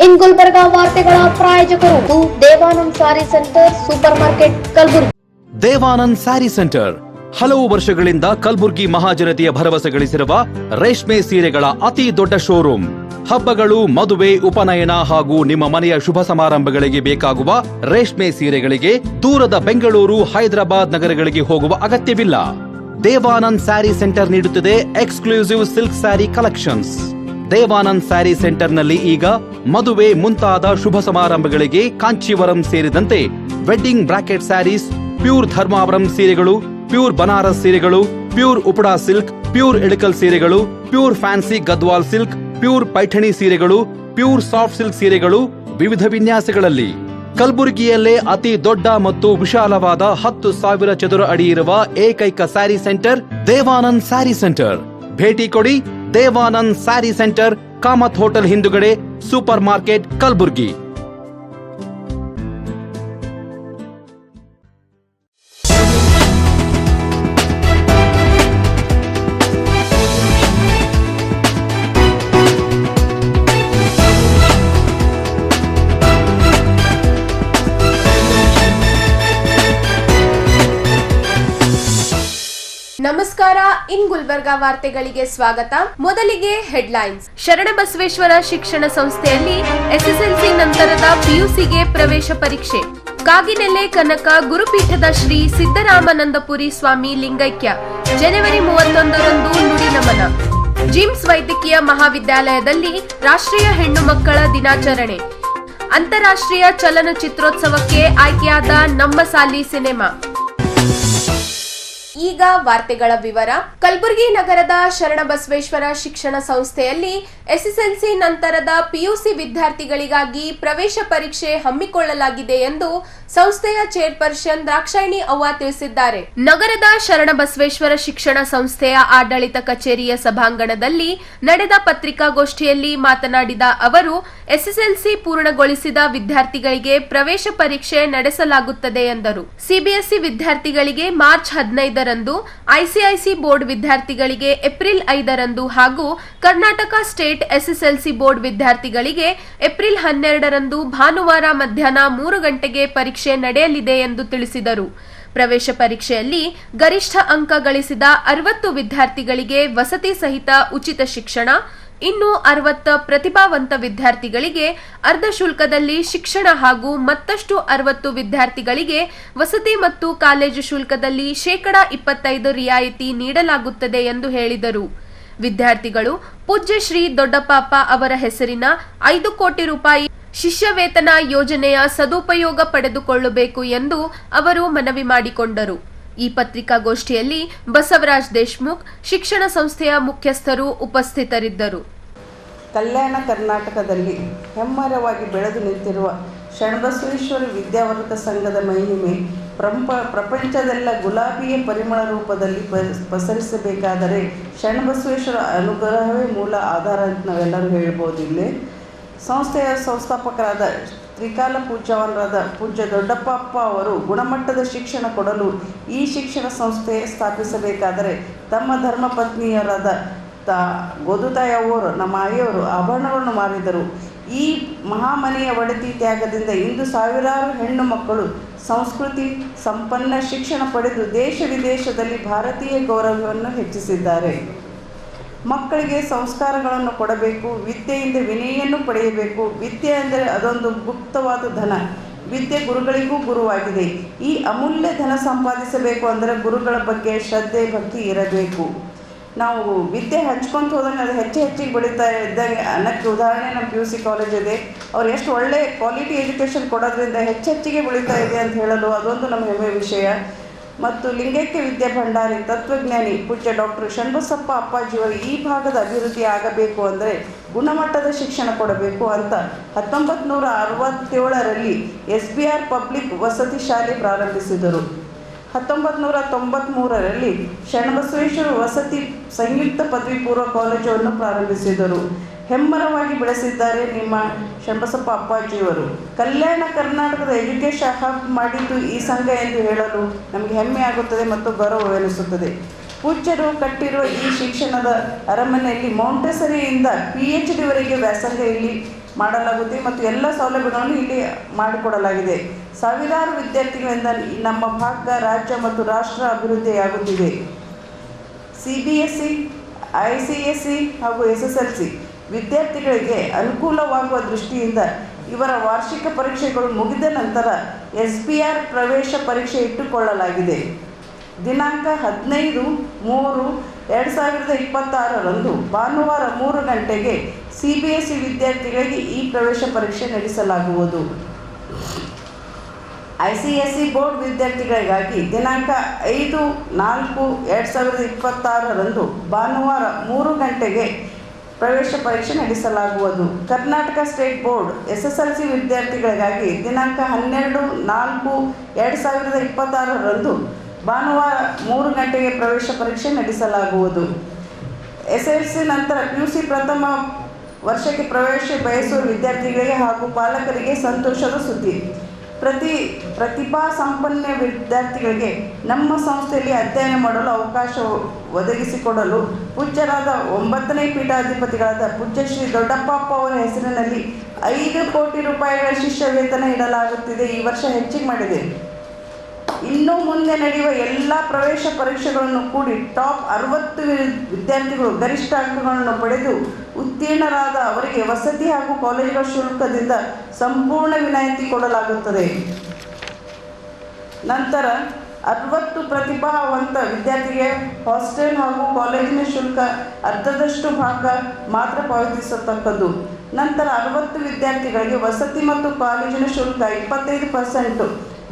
ಇನ್ ಗುಲ್ಬರ್ಗಾ ವಾರ್ತೆಗಳ ಪ್ರಾಯೋಜಕರು Devanand sari centre supermarket Kalaburagi. Devanand sari centre ಹಲವು ವರ್ಷಗಳಿಂದ ಕಲಬುರಗಿ ಮಹಾಜನತೆಯ ಭರವಸೆ ಗಳಿಸಿರುವ ರೇಷ್ಮೆ ಸೀರೆಗಳ ಅತಿ ದೊಡ್ಡ ಶೋರೂಮ್. ಹಬ್ಬಗಳು, ಮದುವೆ, ಉಪನಯನ ಹಾಗೂ ನಿಮ್ಮ ಮನೆಯ ಶುಭ ಸಮಾರಂಭಗಳಿಗೆ ಬೇಕಾಗುವ ರೇಷ್ಮೆ ಸೀರೆಗಳಿಗೆ ದೂರದ ಬೆಂಗಳೂರು, ಹೈದರಾಬಾದ್ ನಗರಗಳಿಗೆ ಹೋಗುವ ಅಗತ್ಯವಿಲ್ಲ. ದೇವಾನಂದ್ ಸ್ಯಾರಿ ಸೆಂಟರ್ ನೀಡುತ್ತಿದೆ exclusive silk sari collections. Devanand sari ಸೆಂಟರ್ನಲ್ಲಿ ಈಗ ಮದುವೆ ಮುಂತಾದ ಶುಭ ಸಮಾರಂಭಗಳಿಗೆ ಕಾಂಚೀವರಂ ಸೇರಿದಂತೆ wedding brocade saris, pure Dharmavaram ಸೀರೆಗಳು, ಪ್ಯೂರ್ ಬನಾರಸ್ ಸೀರೆಗಳು, pure Uppada silk, pure Ilkal ಸೀರೆಗಳು, pure fancy Gadwal silk, pure Paithani ಸೀರೆಗಳು, ಪ್ಯೂರ್ ಸಾಫ್ಟ್ ಸಿಲ್ಕ್ ಸೀರೆಗಳು ವಿವಿಧ ವಿನ್ಯಾಸಗಳಲ್ಲಿ. ಕಲಬುರಗಿಯಲ್ಲೇ ಅತಿ ದೊಡ್ಡ ಮತ್ತು ವಿಶಾಲವಾದ 10,000 ಚದುರ ಅಡಿ ಇರುವ ಏಕೈಕ ಸ್ಯಾರಿ ಸೆಂಟರ್ ದೇವಾನಂದ್ ಸ್ಯಾರಿ ಸೆಂಟರ್. ಭೇಟಿ ಕೊಡಿ. ದೇವಾನಂದ್ ಸ್ಯಾರಿ ಸೆಂಟರ್, ಕಾಮತ್ ಹೋಟೆಲ್ ಹಿಂದುಗಡೆ, ಸೂಪರ್ ಮಾರ್ಕೆಟ್, ಕಲಬುರಗಿ. ನಮಸ್ಕಾರ. ಇನ್ ಗುಲ್ಬರ್ಗಾ ವಾರ್ತೆಗಳಿಗೆ ಸ್ವಾಗತ. ಮೊದಲಿಗೆ ಹೆಡ್ಲೈನ್ಸ್. ಶರಣಬಸವೇಶ್ವರ ಶಿಕ್ಷಣ ಸಂಸ್ಥೆಯಲ್ಲಿ ಎಸ್ಎಸ್ಎಲ್ಸಿ ನಂತರದ ಪಿಯುಸಿಗೆ ಪ್ರವೇಶ ಪರೀಕ್ಷೆ. ಕಾಗಿನೆಲೆ ಕನಕ ಗುರುಪೀಠದ ಶ್ರೀ ಸಿದ್ದರಾಮಾನಂದಪುರಿ ಸ್ವಾಮಿ ಲಿಂಗೈಕ್ಯ ಜನವರಿ 31ರಂದು ನುಡಿ ನಮನ. ಜಿಮ್ಸ್ ವೈದ್ಯಕೀಯ ಮಹಾವಿದ್ಯಾಲಯದಲ್ಲಿ ರಾಷ್ಟ್ರೀಯ ಹೆಣ್ಣು ಮಕ್ಕಳ ದಿನಾಚರಣೆ. ಅಂತಾರಾಷ್ಟ್ರೀಯ ಚಲನಚಿತ್ರೋತ್ಸವಕ್ಕೆ ಆಯ್ಕೆಯಾದ ನಮ್ಮ ಸಾಲಿ ಸಿನಿಮಾ. ಈಗ ವಾರ್ತೆಗಳ ವಿವರ. ಕಲಬುರಗಿ ನಗರದ ಶರಣಬಸವೇಶ್ವರ ಶಿಕ್ಷಣ ಸಂಸ್ಥೆಯಲ್ಲಿ ಎಸ್ಎಸ್ಎಲ್ಸಿ ನಂತರದ ಪಿಯುಸಿ ವಿದ್ಯಾರ್ಥಿಗಳಿಗಾಗಿ ಪ್ರವೇಶ ಪರೀಕ್ಷೆ ಹಮ್ಮಿಕೊಳ್ಳಲಾಗಿದೆ ಎಂದು ಸಂಸ್ಥೆಯ ಚೇರ್ಪರ್ಸನ್ ದ್ರಾಕ್ಷಾಯಿಣಿ ಅವ್ವ ತಿಳಿಸಿದ್ದಾರೆ. ನಗರದ ಶರಣಬಸವೇಶ್ವರ ಶಿಕ್ಷಣ ಸಂಸ್ಥೆಯ ಆಡಳಿತ ಕಚೇರಿಯ ಸಭಾಂಗಣದಲ್ಲಿ ನಡೆದ ಪತ್ರಿಕಾಗೋಷ್ಠಿಯಲ್ಲಿ ಮಾತನಾಡಿದ ಅವರು, ಎಸ್ಎಸ್ಎಲ್ಸಿ ಪೂರ್ಣಗೊಳಿಸಿದ ವಿದ್ಯಾರ್ಥಿಗಳಿಗೆ ಪ್ರವೇಶ ಪರೀಕ್ಷೆ ನಡೆಸಲಾಗುತ್ತದೆ ಎಂದರು. ಸಿಬಿಎಸ್ಇ ವಿದ್ಯಾರ್ಥಿಗಳಿಗೆ ಮಾರ್ಚ್ 15ರಂದು, ಐಸಿಐಸಿ ಬೋರ್ಡ್ ವಿದ್ಯಾರ್ಥಿಗಳಿಗೆ ಏಪ್ರಿಲ್ 5ರಂದು ಹಾಗೂ ಕರ್ನಾಟಕ ಸ್ಟೇಟ್ ಎಸ್ಎಸ್ಎಲ್ಸಿ ಬೋರ್ಡ್ ವಿದ್ಯಾರ್ಥಿಗಳಿಗೆ ಏಪ್ರಿಲ್ 12ರಂದು ಭಾನುವಾರ ಮಧ್ಯಾಹ್ನ 3 ಗಂಟೆಗೆ ಪರೀಕ್ಷೆ ನಡೆಯಲಿದೆ ಎಂದು ತಿಳಿಸಿದರು. ಪ್ರವೇಶ ಪರೀಕ್ಷೆಯಲ್ಲಿ ಗರಿಷ್ಠ ಅಂಕ ಗಳಿಸಿದ 60 ವಿದ್ಯಾರ್ಥಿಗಳಿಗೆ ವಸತಿ ಸಹಿತ ಉಚಿತ ಶಿಕ್ಷಣ, ಇನ್ನು 60 ಪ್ರತಿಭಾವಂತ ವಿದ್ಯಾರ್ಥಿಗಳಿಗೆ ಅರ್ಧ ಶುಲ್ಕದಲ್ಲಿ ಶಿಕ್ಷಣ ಹಾಗೂ ಮತ್ತಷ್ಟು 60 ವಿದ್ಯಾರ್ಥಿಗಳಿಗೆ ವಸತಿ ಮತ್ತು ಕಾಲೇಜು ಶುಲ್ಕದಲ್ಲಿ 25% ರಿಯಾಯಿತಿ ನೀಡಲಾಗುತ್ತದೆ ಎಂದು ಹೇಳಿದರು. ವಿದ್ಯಾರ್ಥಿಗಳು ಪೂಜ್ಯ ಶ್ರೀ ದೊಡ್ಡಪಾಪ ಅವರ ಹೆಸರಿನ 5 ಕೋಟಿ ರೂಪಾಯಿ ಶಿಷ್ಯ ವೇತನ ಯೋಜನೆಯ ಸದುಪಯೋಗ ಪಡೆದುಕೊಳ್ಳಬೇಕು ಎಂದು ಅವರು ಮನವಿ ಮಾಡಿಕೊಂಡರು. ಈ ಪತ್ರಿಕಾಗೋಷ್ಠಿಯಲ್ಲಿ ಬಸವರಾಜ್ ದೇಶಮುಖ್, ಶಿಕ್ಷಣ ಸಂಸ್ಥೆಯ ಮುಖ್ಯಸ್ಥರು ಉಪಸ್ಥಿತರಿದ್ದರು. ಕಲ್ಯಾಣ ಕರ್ನಾಟಕದಲ್ಲಿ ಹೆಮ್ಮರವಾಗಿ ಬೆಳೆದು ನಿಂತಿರುವ ಶರಣಬಸವೇಶ್ವರ ವಿದ್ಯಾವರ್ಧಕ ಸಂಘದ ಮಹಿಮೆ ಪ್ರಪಂಚದೆಲ್ಲ ಗುಲಾಬಿಯ ಪರಿಮಳ ರೂಪದಲ್ಲಿ ಪಸರಿಸಬೇಕಾದರೆ ಶರಣಬಸವೇಶ್ವರ ಅನುಗ್ರಹವೇ ಮೂಲ ಆಧಾರ ಅಂತ ನಾವೆಲ್ಲರೂ ಹೇಳ್ಬೋದು. ಇಲ್ಲಿ ಸಂಸ್ಥೆಯ ಸಂಸ್ಥಾಪಕರಾದ ತ್ರಿಕಾಲ ಪೂಜ್ಯವಾನರಾದ ಪೂಜ್ಯ ದೊಡ್ಡಪ್ಪ ಅವರು ಗುಣಮಟ್ಟದ ಶಿಕ್ಷಣ ಕೊಡಲು ಈ ಶಿಕ್ಷಣ ಸಂಸ್ಥೆ ಸ್ಥಾಪಿಸಬೇಕಾದರೆ ತಮ್ಮ ಧರ್ಮಪತ್ನಿಯರಾದ ಗೋದುತಾಯವರು, ನಮ್ಮ ಆಯಿಯವರು ಆಭರಣಗಳನ್ನು ಮಾರಿದರು. ಈ ಮಹಾಮನೆಯ ಒಡತಿ ತ್ಯಾಗದಿಂದ ಇಂದು ಸಾವಿರಾರು ಹೆಣ್ಣು ಮಕ್ಕಳು ಸಂಸ್ಕೃತಿ ಸಂಪನ್ನ ಶಿಕ್ಷಣ ಪಡೆದು ದೇಶ ವಿದೇಶದಲ್ಲಿ ಭಾರತೀಯ ಗೌರವವನ್ನು ಹೆಚ್ಚಿಸಿದ್ದಾರೆ. ಮಕ್ಕಳಿಗೆ ಸಂಸ್ಕಾರಗಳನ್ನು ಕೊಡಬೇಕು, ವಿದ್ಯೆಯಿಂದ ವಿನಯನ್ನು ಪಡೆಯಬೇಕು. ವಿದ್ಯೆ ಅಂದರೆ ಅದೊಂದು ಗುಪ್ತವಾದ ಧನ. ವಿದ್ಯೆ ಗುರುಗಳಿಗೂ ಗುರುವಾಗಿದೆ. ಈ ಅಮೂಲ್ಯ ಧನ ಸಂಪಾದಿಸಬೇಕು ಅಂದರೆ ಗುರುಗಳ ಬಗ್ಗೆ ಶ್ರದ್ಧೆ, ಭಕ್ತಿ ಇರಬೇಕು. ನಾವು ವಿದ್ಯೆ ಹಂಚ್ಕೊಂತ ಹೋದಂಗೆ ಅದು ಹೆಚ್ಚಿಗೆ ಬೆಳೀತಾ ಇದ್ದಂಗೆ ಅನ್ನಕ್ಕೆ ಉದಾಹರಣೆ ನಮ್ಮ PUC ಕಾಲೇಜ್ ಇದೆ. ಅವ್ರು ಎಷ್ಟು ಒಳ್ಳೆ ಕ್ವಾಲಿಟಿ ಎಜುಕೇಷನ್ ಕೊಡೋದ್ರಿಂದ ಹೆಚ್ಚಿಗೆ ಬೆಳೀತಾ ಇದೆ ಅಂತ ಹೇಳಲು ಅದೊಂದು ನಮ್ಮ ಹೆಮ್ಮೆಯ ವಿಷಯ. ಮತ್ತು ಲಿಂಗೈಕ್ಯ ವಿದ್ಯಾ ಭಂಡಾರಿ ತತ್ವಜ್ಞಾನಿ ಪೂಜ್ಯ ಡಾಕ್ಟರ್ ಶರಣಬಸಪ್ಪ ಅಪ್ಪಾಜಿಯವರು ಈ ಭಾಗದ ಅಭಿವೃದ್ಧಿ ಆಗಬೇಕು ಅಂದರೆ ಗುಣಮಟ್ಟದ ಶಿಕ್ಷಣ ಕೊಡಬೇಕು ಅಂತ 1967ರಲ್ಲಿ SBR ಪಬ್ಲಿಕ್ ವಸತಿ ಶಾಲೆ ಪ್ರಾರಂಭಿಸಿದರು. 1993ರಲ್ಲಿ ಶರಣಬಸವೇಶ್ವರ ವಸತಿ ಸಂಯುಕ್ತ ಪದವಿ ಪೂರ್ವ ಕಾಲೇಜನ್ನು ಪ್ರಾರಂಭಿಸಿದರು. ಹೆಮ್ಮರವಾಗಿ ಬೆಳೆಸಿದ್ದಾರೆ ನಿಮ್ಮ ಶರಣಬಸಪ್ಪ ಅಪ್ಪಾಜಿಯವರು. ಕಲ್ಯಾಣ ಕರ್ನಾಟಕದ ಎಜುಕೇಷನ್ ಹಬ್ ಮಾಡಿದ್ದು ಈ ಸಂಘ ಎಂದು ಹೇಳಲು ನಮಗೆ ಹೆಮ್ಮೆ ಆಗುತ್ತದೆ ಮತ್ತು ಗೌರವವೆನಿಸುತ್ತದೆ. ಪೂಜ್ಯರು ಕಟ್ಟಿರುವ ಈ ಶಿಕ್ಷಣದ ಅರಮನೆಯಲ್ಲಿ ಮೌಂಟೆಸರಿಯಿಂದ PhD ವರೆಗೆ ವ್ಯಾಸಂಗ ಇಲ್ಲಿ ಮಾಡಲಾಗುತ್ತೆ ಮತ್ತು ಎಲ್ಲ ಸೌಲಭ್ಯಗಳನ್ನು ಇಲ್ಲಿ ಮಾಡಿಕೊಡಲಾಗಿದೆ. ಸಾವಿರಾರು ವಿದ್ಯಾರ್ಥಿಗಳಿಂದ ನಮ್ಮ ಭಾಗ, ರಾಜ್ಯ ಮತ್ತು ರಾಷ್ಟ್ರ ಅಭಿವೃದ್ಧಿಯಾಗುತ್ತಿದೆ. CBSE, ICSE ಹಾಗೂ SSLC ವಿದ್ಯಾರ್ಥಿಗಳಿಗೆ ಅನುಕೂಲವಾಗುವ ದೃಷ್ಟಿಯಿಂದ ಇವರ ವಾರ್ಷಿಕ ಪರೀಕ್ಷೆಗಳು ಮುಗಿದ ನಂತರ SPR ಪ್ರವೇಶ ಪರೀಕ್ಷೆ ಇಟ್ಟುಕೊಳ್ಳಲಾಗಿದೆ. ದಿನಾಂಕ 15/3/2026 ಭಾನುವಾರ 3 ಗಂಟೆಗೆ CBSE ವಿದ್ಯಾರ್ಥಿಗಳಿಗೆ ಈ ಪ್ರವೇಶ ಪರೀಕ್ಷೆ ನಡೆಸಲಾಗುವುದು. ICSE ಬೋರ್ಡ್ ವಿದ್ಯಾರ್ಥಿಗಳಿಗಾಗಿ ದಿನಾಂಕ 5/4/2026 ಭಾನುವಾರ 3 ಗಂಟೆಗೆ ಪ್ರವೇಶ ಪರೀಕ್ಷೆ ನಡೆಸಲಾಗುವುದು. ಕರ್ನಾಟಕ ಸ್ಟೇಟ್ ಬೋರ್ಡ್ SSLC ವಿದ್ಯಾರ್ಥಿಗಳಿಗಾಗಿ ದಿನಾಂಕ 12/4/2026 ಭಾನುವಾರ 3 ಗಂಟೆಗೆ ಪ್ರವೇಶ ಪರೀಕ್ಷೆ ನಡೆಸಲಾಗುವುದು. SSLC ನಂತರ PUC ಪ್ರಥಮ ವರ್ಷಕ್ಕೆ ಪ್ರವೇಶ ಬಯಸುವ ವಿದ್ಯಾರ್ಥಿಗಳಿಗೆ ಹಾಗೂ ಪಾಲಕರಿಗೆ ಸಂತೋಷದ ಸುದ್ದಿ. ಪ್ರತಿಭಾ ಸಂಪನ್ನ ವಿದ್ಯಾರ್ಥಿಗಳಿಗೆ ನಮ್ಮ ಸಂಸ್ಥೆಯಲ್ಲಿ ಅಧ್ಯಯನ ಮಾಡಲು ಅವಕಾಶ ಒದಗಿಸಿಕೊಡಲು ಪೂಜ್ಯರಾದ 9ನೇ ಪೀಠಾಧಿಪತಿಗಳಾದ ಪೂಜ್ಯ ಶ್ರೀ ದೊಡ್ಡಪ್ಪ ಅವರ ಹೆಸರಿನಲ್ಲಿ 5 ಕೋಟಿ ರೂಪಾಯಿಗಳ ಶಿಷ್ಯ ವೇತನ ಇಡಲಾಗುತ್ತಿದೆ. ಈ ವರ್ಷ ಹೆಚ್ಚಿಗೆ ಮಾಡಿದೆ. ಇನ್ನು ಮುಂದೆ ನಡೆಯುವ ಎಲ್ಲ ಪ್ರವೇಶ ಪರೀಕ್ಷೆಗಳನ್ನು ಕೂಡಿ ಟಾಪ್ 60 ವಿದ್ಯಾರ್ಥಿಗಳು ಗರಿಷ್ಠ ಅಂಕಗಳನ್ನು ಪಡೆದು ಉತ್ತೀರ್ಣರಾದ ಅವರಿಗೆ ವಸತಿ ಹಾಗೂ ಕಾಲೇಜುಗಳ ಶುಲ್ಕದಿಂದ ಸಂಪೂರ್ಣ ವಿನಾಯಿತಿ ಕೊಡಲಾಗುತ್ತದೆ. ನಂತರ 60 ಪ್ರತಿಭಾವಂತ ವಿದ್ಯಾರ್ಥಿಗೆ ಹಾಸ್ಟೆಲ್ ಹಾಗೂ ಕಾಲೇಜಿನ ಶುಲ್ಕ ಅರ್ಧದಷ್ಟು ಭಾಗ ಮಾತ್ರ ಪಾವತಿಸತಕ್ಕದ್ದು. ನಂತರ 60 ವಿದ್ಯಾರ್ಥಿಗಳಿಗೆ ವಸತಿ ಮತ್ತು ಕಾಲೇಜಿನ ಶುಲ್ಕ 25%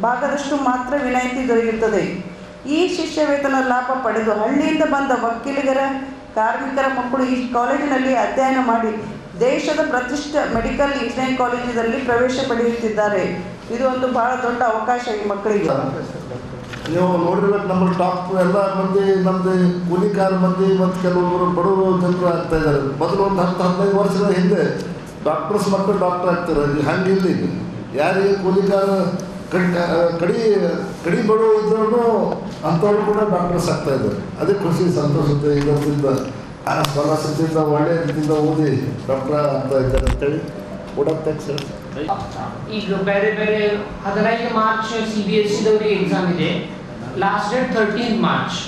ಭಾಗದಷ್ಟು ಮಾತ್ರ ವಿನಾಯಿತಿ ದೊರೆಯುತ್ತದೆ. ಈ ಶಿಷ್ಯ ವೇತನ ಲಾಭ ಪಡೆದು ಹಳ್ಳಿಯಿಂದ ಬಂದ ವಕೀಲರ, ಕಾರ್ಮಿಕರ ಮಕ್ಕಳು ಈ ಕಾಲೇಜಿನಲ್ಲಿ ಅಧ್ಯಯನ ಮಾಡಿ ದೇಶದ ಪ್ರತಿಷ್ಠಿತ ಮೆಡಿಕಲ್ ಇಂಜಿನಿಯರಿಂಗ್ ಕಾಲೇಜಿನಲ್ಲಿ ಪ್ರವೇಶ ಪಡೆಯುತ್ತಿದ್ದಾರೆ. ಇದು ಒಂದು ಬಹಳ ದೊಡ್ಡ ಅವಕಾಶ ಈ ಮಕ್ಕಳಿಗೆ. ನೀವು ನೋಡಿರ್ಬೇಕು, ನಮ್ಮ ಟಾಪ್ ಎಲ್ಲ ಮಂದಿ ನಮ್ಮದು ಕೂಲಿಕಾರ ಮಂದಿ ಮತ್ತು ಕೆಲವೊಬ್ಬರು ಬಡವರು ಜನರು ಆಗ್ತಾ ಇದ್ದಾರೆ. ಮೊದಲು ಒಂದು 10-15 ವರ್ಷಗಳ ಹಿಂದೆ ಡಾಕ್ಟರ್ಸ್ ಮಕ್ಕಳು ಡಾಕ್ಟರ್ ಆಗ್ತಾರೆ. ಹಂಗೆ ಇಲ್ಲಿ ಯಾರಿಗೆ ಕೂಲಿಕಾರ ಕಡಿ ಬಡವ ಇದ್ರೂ ಅಂಥವ್ರು ಕೂಡ ಡಾಕ್ಟರ್ಸ್ ಆಗ್ತಾ ಇದ್ದಾರೆ. ಅದೇ ಖುಷಿ, ಸಂತೋಷತೆ. ಇದರಿಂದ ಸ್ಕಾಲರ್ಶಿಪ್ಪಿಂದ ಒಳ್ಳೆ ರೀತಿಯಿಂದ ಓದಿ ಡಾಕ್ಟರ್ ಆಗ್ತಾ ಇದ್ದಾರೆ ಅಂತೇಳಿ ಕೂಡ ಸರ್. ಈಗ ಬೇರೆ ಬೇರೆ 15 ಮಾರ್ಚ್ CBSE ಎಕ್ಸಾಮ್ ಇದೆ. Last date 13 March.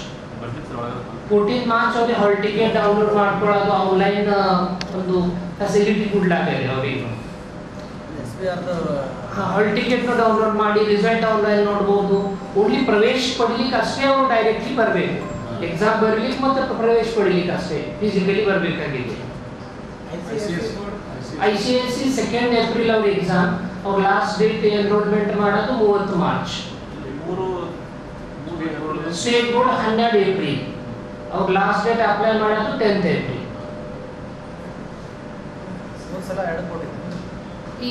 14 ಮಾರ್ಚ್ ಅವ್ರಿಗೆ ಹಾಲ್ ಟಿಕೆಟ್ ಡೌನ್ಲೋಡ್ ಮಾಡ್ಕೊಳ್ಳೋದು, ಆನ್ಲೈನ್ ಒಂದು ಫೆಸಿಲಿಟಿ ಕೊಡ್ಲಾಗಿದೆ ಅವರಿಗೆ. ಹಾಲ್ ಟಿಕೆಟ್ ಡೌನ್ಲೋಡ್ ಮಾಡಿ ರಿಸಲ್ಟ್ ಆನ್ಲೈನ್ ನೋಡ್ಬೋದು. ಓನ್ಲಿ ಪ್ರವೇಶ ಪಡೀಲಿಕ್ಕೆ ಅಷ್ಟೇ ಅವರು ಡೈರೆಕ್ಟ್ಲಿ ಬರಬೇಕು. ಎಕ್ಸಾಮ್ ಬರಲಿಕ್ಕೆ ಮತ್ತು ಪ್ರವೇಶ ಪಡೀಲಿಕ್ಕೆ ಅಷ್ಟೇ ಫಿಸಿಕಲಿ ಬರಬೇಕಾಗಿದೆ. ICSE 2 ಏಪ್ರಿಲ್ ಅವ್ರ ಎಕ್ಸಾಮ್. ಅವ್ರ ಲಾಸ್ಟ್ ಡೇಟ್ ಎನ್ರೋಲ್ಮೆಂಟ್ ಮಾಡೋದು 30 ಮಾರ್ಚ್. State board 12 April. ಅವ್ರ ಲಾಸ್ಟ್ ಡೇಟ್ ಅಪ್ಲೈ ಮಾಡೋದು 10th ಏಪ್ರಿಲ್.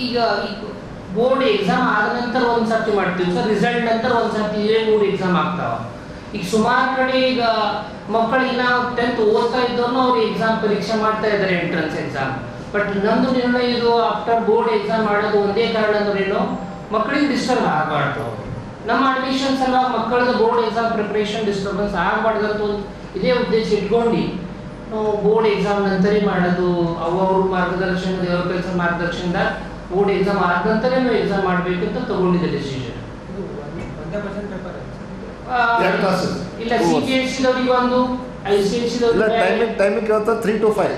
ಈಗ ಬೋರ್ಡ್ ಎಕ್ಸಾಮ್ ಆದ ನಂತರ ಒಂದ್ಸತಿ ಮಾಡ್ತೀವಿ ಸರ್, ರಿಸಲ್ಟ್ ನಂತರ ಒಂದ್ಸತಿ 3 ಎಕ್ಸಾಮ್ ಆಗ್ತಾವ. ಈಗ ಸುಮಾರು ಕಡೆ ಈಗ ಮಕ್ಕಳಿಗೆ ನಾವು 10th ಓದ್ತಾ ಇದ್ದವನು ಅವ್ರು ಎಕ್ಸಾಮ್ ಪರೀಕ್ಷೆ ಮಾಡ್ತಾ ಇದ್ದಾರೆ, ಎಂಟ್ರೆನ್ಸ್ ಎಕ್ಸಾಮ್. ಬಟ್ ನಂದು ನಿರ್ಣಯ ಇದು ಆಫ್ಟರ್ ಬೋರ್ಡ್ ಎಕ್ಸಾಮ್ ಮಾಡೋದು ಒಂದೇ ಕಾರಣ ಅಂದ್ರೇನು, ಮಕ್ಕಳಿಗೆ ಡಿಸ್ಟರ್ಬ್ ಆಗಬಾರ್ದು. ನಮ್ಮ ಅಡ್ಮಿಷನ್ಸ್ ಎಲ್ಲ ಮಕ್ಕಳದ ಬೋರ್ಡ್ ಎಕ್ಸಾಮ್ ಪ್ರಿಪ್ರೇಷನ್ ಡಿಸ್ಟರ್ಬೆನ್ಸ್ ಆಗಬಾರ್ದು ಅಂತ ಇದೇ ಉದ್ದೇಶ ಇಟ್ಕೊಂಡು ನಾವು ಬೋರ್ಡ್ ಎಕ್ಸಾಮ್ ನಂತರ ಮಾಡೋದು. ಅವ್ರ ಮಾರ್ಗದರ್ಶನ, ದೇವರ ಕೆಲಸ ಮಾರ್ಗದರ್ಶನದ ಬೋರ್ಡ್ ಎಕ್ಸಾಮ್ ಆದ ನಂತರ ನಾವು ಎಕ್ಸಾಮ್ ಮಾಡಬೇಕು ಅಂತ ತಗೊಂಡಿದ್ದೆ ಡಿಸಿಷನ್. ಇಲ್ಲ CBSE ದವರಿಗೆ ಒಂದು, ICSE ದವರಿಗೆ ಟೈಮಿಂಗ್ 3 to 5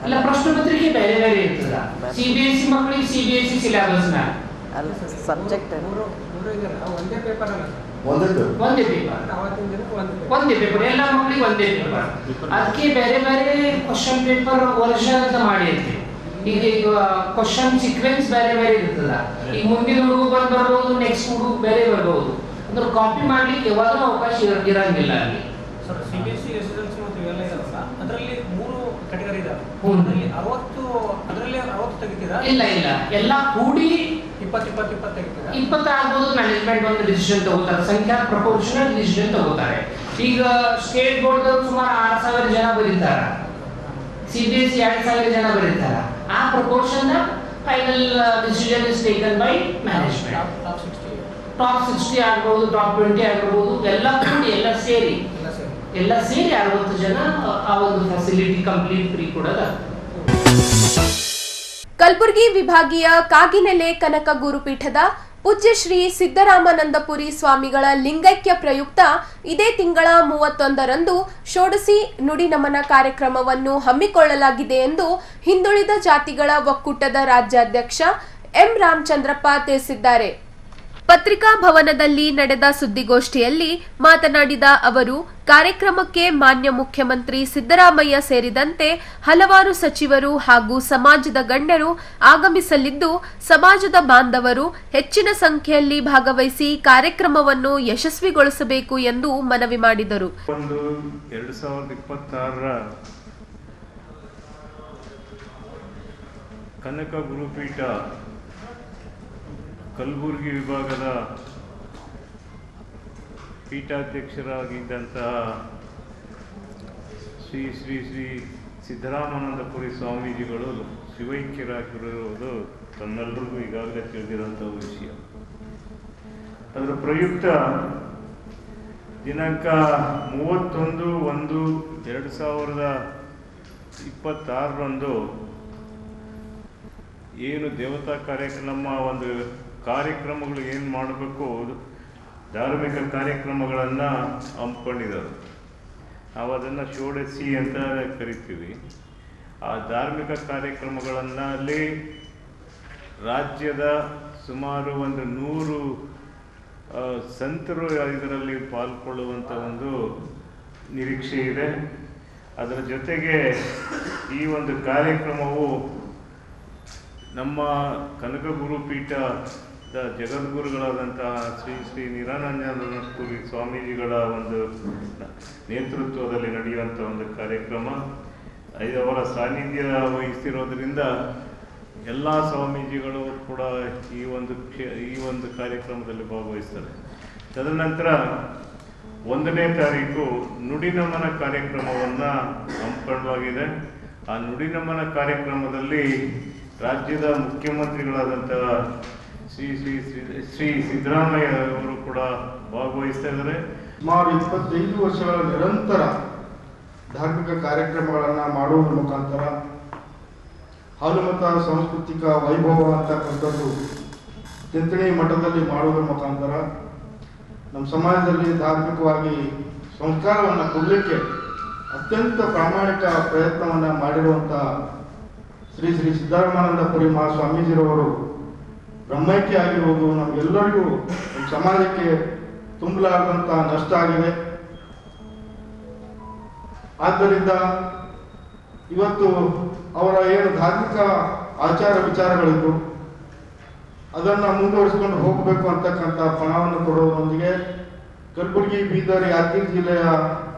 ಅಲ್ಲ, ಪ್ರಶ್ನೆ ಪತ್ರಿಕೆ ಬೇರೆ ಬೇರೆ ಇರ್ತದ. CBSE ಮಕ್ಕಳಿಗೆ CBSE ಸಿಲೆಬಸ್ ನ ಸಬ್ಜೆಕ್ಟ್ ಒಂದೇ ಪೇಪರ್, ಎಲ್ಲ ಮಕ್ಕಳಿಗೆ ಒಂದೇ ಪೇಪರ್. ಅದಕ್ಕೆ ಬೇರೆ ಬೇರೆ ಕ್ವಶನ್ ಪೇಪರ್ ವರ್ಷನ್ ಅಂತ ಮಾಡಿರ್ತೀವಿ. ಈಗ ಕ್ವಶನ್ ಸೀಕ್ವೆನ್ಸ್ ಬೇರೆ ಬೇರೆ ಇರ್ತದ. ಈಗ ಮುಂದಿನ ಹುಡುಗ ಬರ್ಬೋದು, ನೆಕ್ಸ್ಟ್ ಹುಡುಗ ಬೇರೆ ಬರ್ಬೋದು. ಅಂದ್ರೆ ಕಾಪಿ ಮಾಡ್ಲಿಕ್ಕೆ ಯಾವಾಗಲೂ ಅವಕಾಶ ಇರಂಗಿಲ್ಲ ಅಲ್ಲಿ. CBSE, SSLC ಮತ್ತು ಇವೆಲ್ಲ ಇದಾವಲ್ಲ, ಅದರಲ್ಲಿ 3 ಕ್ಯಾಟಗರಿ ಇದಾವೆ. ಅದರಲ್ಲಿ 60 ತೆಗಿತೀರಾ? ಇಲ್ಲ, ಎಲ್ಲ ಕೂಡಿ 20 ತೆಗಿತೀರಾ? 20 ಆಗ್ಬೋದು. ಮ್ಯಾನೇಜ್ಮೆಂಟ್ ಒಂದು ಡಿಸಿಷನ್ ತಗೋತಾರೆ, ಸಂಖ್ಯಾ ಪ್ರಪೋರ್ಷನಲ್ ಡಿಸಿಷನ್ ತಗೋತಾರೆ. ಈಗ ಸ್ಟೇಟ್ ಬೋರ್ಡ್ ಸುಮಾರು 6000 ಜನ ಬರೀತಾರೆ, CBSE 2000 ಜನ ಬರೀತಾರೆ. ಆ proportion final decision is taken by management. Top 60 ಆಗ್ಬೋದು, ಟಾಪ್ 20 ಆಗಿರ್ಬೋದು, ಎಲ್ಲ ಕೂಡಿ ಎಲ್ಲ ಸೇರಿ 60 ಜನ ಆ ಒಂದು ಫೆಸಿಲಿಟಿ ಕಂಪ್ಲೀಟ್ ಫ್ರೀ ಕೊಡೋದು. ಕಲಬುರಗಿ ವಿಭಾಗೀಯ ಕಾಗಿನೆಲೆ ಕನಕ ಗುರುಪೀಠದ ಪೂಜ್ಯ ಶ್ರೀ ಸಿದ್ದರಾಮಾನಂದಪುರಿ ಸ್ವಾಮಿಗಳ ಲಿಂಗೈಕ್ಯ ಪ್ರಯುಕ್ತ ಇದೇ ತಿಂಗಳ 31ರಂದು ಷೋಡಶಿ ನುಡಿ ನಮನ ಕಾರ್ಯಕ್ರಮವನ್ನು ಹಮ್ಮಿಕೊಳ್ಳಲಾಗಿದೆ ಎಂದು ಹಿಂದುಳಿದ ಜಾತಿಗಳ ಒಕ್ಕೂಟದ ರಾಜ್ಯಾಧ್ಯಕ್ಷ ಎಂ ರಾಮಚಂದ್ರಪ್ಪ ತಿಳಿಸಿದ್ದಾರೆ. ಪತ್ರಿಕಾ ಭವನದಲ್ಲಿ ನಡೆದ ಸುದ್ದಿಗೋಷ್ಠಿಯಲ್ಲಿ ಮಾತನಾಡಿದ ಅವರು, ಕಾರ್ಯಕ್ರಮಕ್ಕೆ ಮಾನ್ಯ ಮುಖ್ಯಮಂತ್ರಿ ಸಿದ್ದರಾಮಯ್ಯ ಸೇರಿದಂತೆ ಹಲವಾರು ಸಚಿವರು ಹಾಗೂ ಸಮಾಜದ ಗಣ್ಯರು ಆಗಮಿಸಲಿದ್ದು, ಸಮಾಜದ ಬಾಂಧವರು ಹೆಚ್ಚಿನ ಸಂಖ್ಯೆಯಲ್ಲಿ ಭಾಗವಹಿಸಿ ಕಾರ್ಯಕ್ರಮವನ್ನು ಯಶಸ್ವಿಗೊಳಿಸಬೇಕು ಎಂದು ಮನವಿ ಮಾಡಿದರು. 2026ರ ಕನಕ ಗುರುಪೀಠ ಕಲಬುರಗಿ ವಿಭಾಗದ ಪೀಠಾಧ್ಯಕ್ಷರಾಗಿದ್ದಂತಹ ಶ್ರೀ ಶ್ರೀ ಶ್ರೀ ಸಿದ್ದರಾಮಾನಂದಪುರಿ ಸ್ವಾಮೀಜಿಗಳು ಶಿವೈಕ್ಯರಾಗಿರುವುದು ತಮ್ಮೆಲ್ಲರಿಗೂ ಈಗಾಗಲೇ ತಿಳಿದಿರುವಂತಹ ವಿಷಯ. ಅದರ ಪ್ರಯುಕ್ತ ದಿನಾಂಕ 31/1/2026ರಂದು ಏನು ದೇವತಾ ಕಾರ್ಯಕ್ರಮ ಒಂದು ಕಾರ್ಯಕ್ರಮಗಳು ಏನು ಮಾಡಬೇಕು, ಧಾರ್ಮಿಕ ಕಾರ್ಯಕ್ರಮಗಳನ್ನು ಹಮ್ಮಿಕೊಂಡಿದ್ದಾರೆ. ನಾವು ಅದನ್ನು ಷೋಡಶಿ ಅಂತ ಕರಿತೀವಿ. ಆ ಧಾರ್ಮಿಕ ಕಾರ್ಯಕ್ರಮಗಳಲ್ಲಿ ರಾಜ್ಯದ ಸುಮಾರು 100 ಸಂತರು ಇದರಲ್ಲಿ ಪಾಲ್ಗೊಳ್ಳುವಂಥ ಒಂದು ನಿರೀಕ್ಷೆ ಇದೆ. ಅದರ ಜೊತೆಗೆ ಈ ಒಂದು ಕಾರ್ಯಕ್ರಮವು ನಮ್ಮ ಕನಕ ಗುರುಪೀಠದ ಜಗದ್ಗುರುಗಳಾದಂತಹ ಶ್ರೀ ಶ್ರೀ ನಿರಾನಂದಪುರಿ ಸ್ವಾಮೀಜಿಗಳ ಒಂದು ನೇತೃತ್ವದಲ್ಲಿ ನಡೆಯುವಂಥ ಒಂದು ಕಾರ್ಯಕ್ರಮ. ಅವರ ಸಾನ್ನಿಧ್ಯ ವಹಿಸಿರೋದ್ರಿಂದ ಎಲ್ಲ ಸ್ವಾಮೀಜಿಗಳು ಕೂಡ ಈ ಒಂದು ಕಾರ್ಯಕ್ರಮದಲ್ಲಿ ಭಾಗವಹಿಸ್ತಾರೆ. ತದನಂತರ 1ನೇ ತಾರೀಕು ನುಡಿನಮನ ಕಾರ್ಯಕ್ರಮವನ್ನು ಹಮ್ಮಿಕೊಳ್ಳಲಾಗಿದೆ. ಆ ನುಡಿನಮನ ಕಾರ್ಯಕ್ರಮದಲ್ಲಿ ರಾಜ್ಯದ ಮುಖ್ಯಮಂತ್ರಿಗಳಾದಂತಹ ಶ್ರೀ ಸಿದ್ದರಾಮಯ್ಯ ಅವರು ಕೂಡ ಭಾಗವಹಿಸ್ತಾ ಇದ್ದಾರೆ. ಸುಮಾರು 25 ವರ್ಷಗಳ ನಿರಂತರ ಧಾರ್ಮಿಕ ಕಾರ್ಯಕ್ರಮಗಳನ್ನು ಮಾಡುವುದರ ಮುಖಾಂತರ ಹಾಲುಮತ ಸಾಂಸ್ಕೃತಿಕ ವೈಭವ ಅಂತಕ್ಕಂಥದ್ದು ತಿಂತಣಿ ಮಠದಲ್ಲಿ ಮಾಡುವುದರ ಮುಖಾಂತರ ನಮ್ಮ ಸಮಾಜದಲ್ಲಿ ಧಾರ್ಮಿಕವಾಗಿ ಸಂಸ್ಕಾರವನ್ನು ಕೊಡಲಿಕ್ಕೆ ಅತ್ಯಂತ ಪ್ರಾಮಾಣಿಕ ಪ್ರಯತ್ನವನ್ನು ಮಾಡಿರುವಂಥ ಶ್ರೀ ಶ್ರೀ ಸಿದ್ದರಾಮಾನಂದಪುರಿ ಮಹಾಸ್ವಾಮೀಜಿರವರು ಬ್ರಹ್ಮೈಕ್ಯ ಆಗಿರುವುದು ನಮಗೆಲ್ಲರಿಗೂ ನಮ್ಮ ಸಮಾಜಕ್ಕೆ ತುಂಬಲಾರದಂಥ ನಷ್ಟ ಆಗಿದೆ. ಆದ್ದರಿಂದ ಇವತ್ತು ಅವರ ಏನು ಧಾರ್ಮಿಕ ಆಚಾರ ವಿಚಾರಗಳಿದ್ದು ಅದನ್ನು ಮುಂದುವರಿಸಿಕೊಂಡು ಹೋಗಬೇಕು ಅಂತಕ್ಕಂಥ ಪಣವನ್ನು ಕೊಡೋದರೊಂದಿಗೆ ಕಲಬುರಗಿ, ಬೀದರ್, ಯಾದಗಿರಿ ಜಿಲ್ಲೆಯ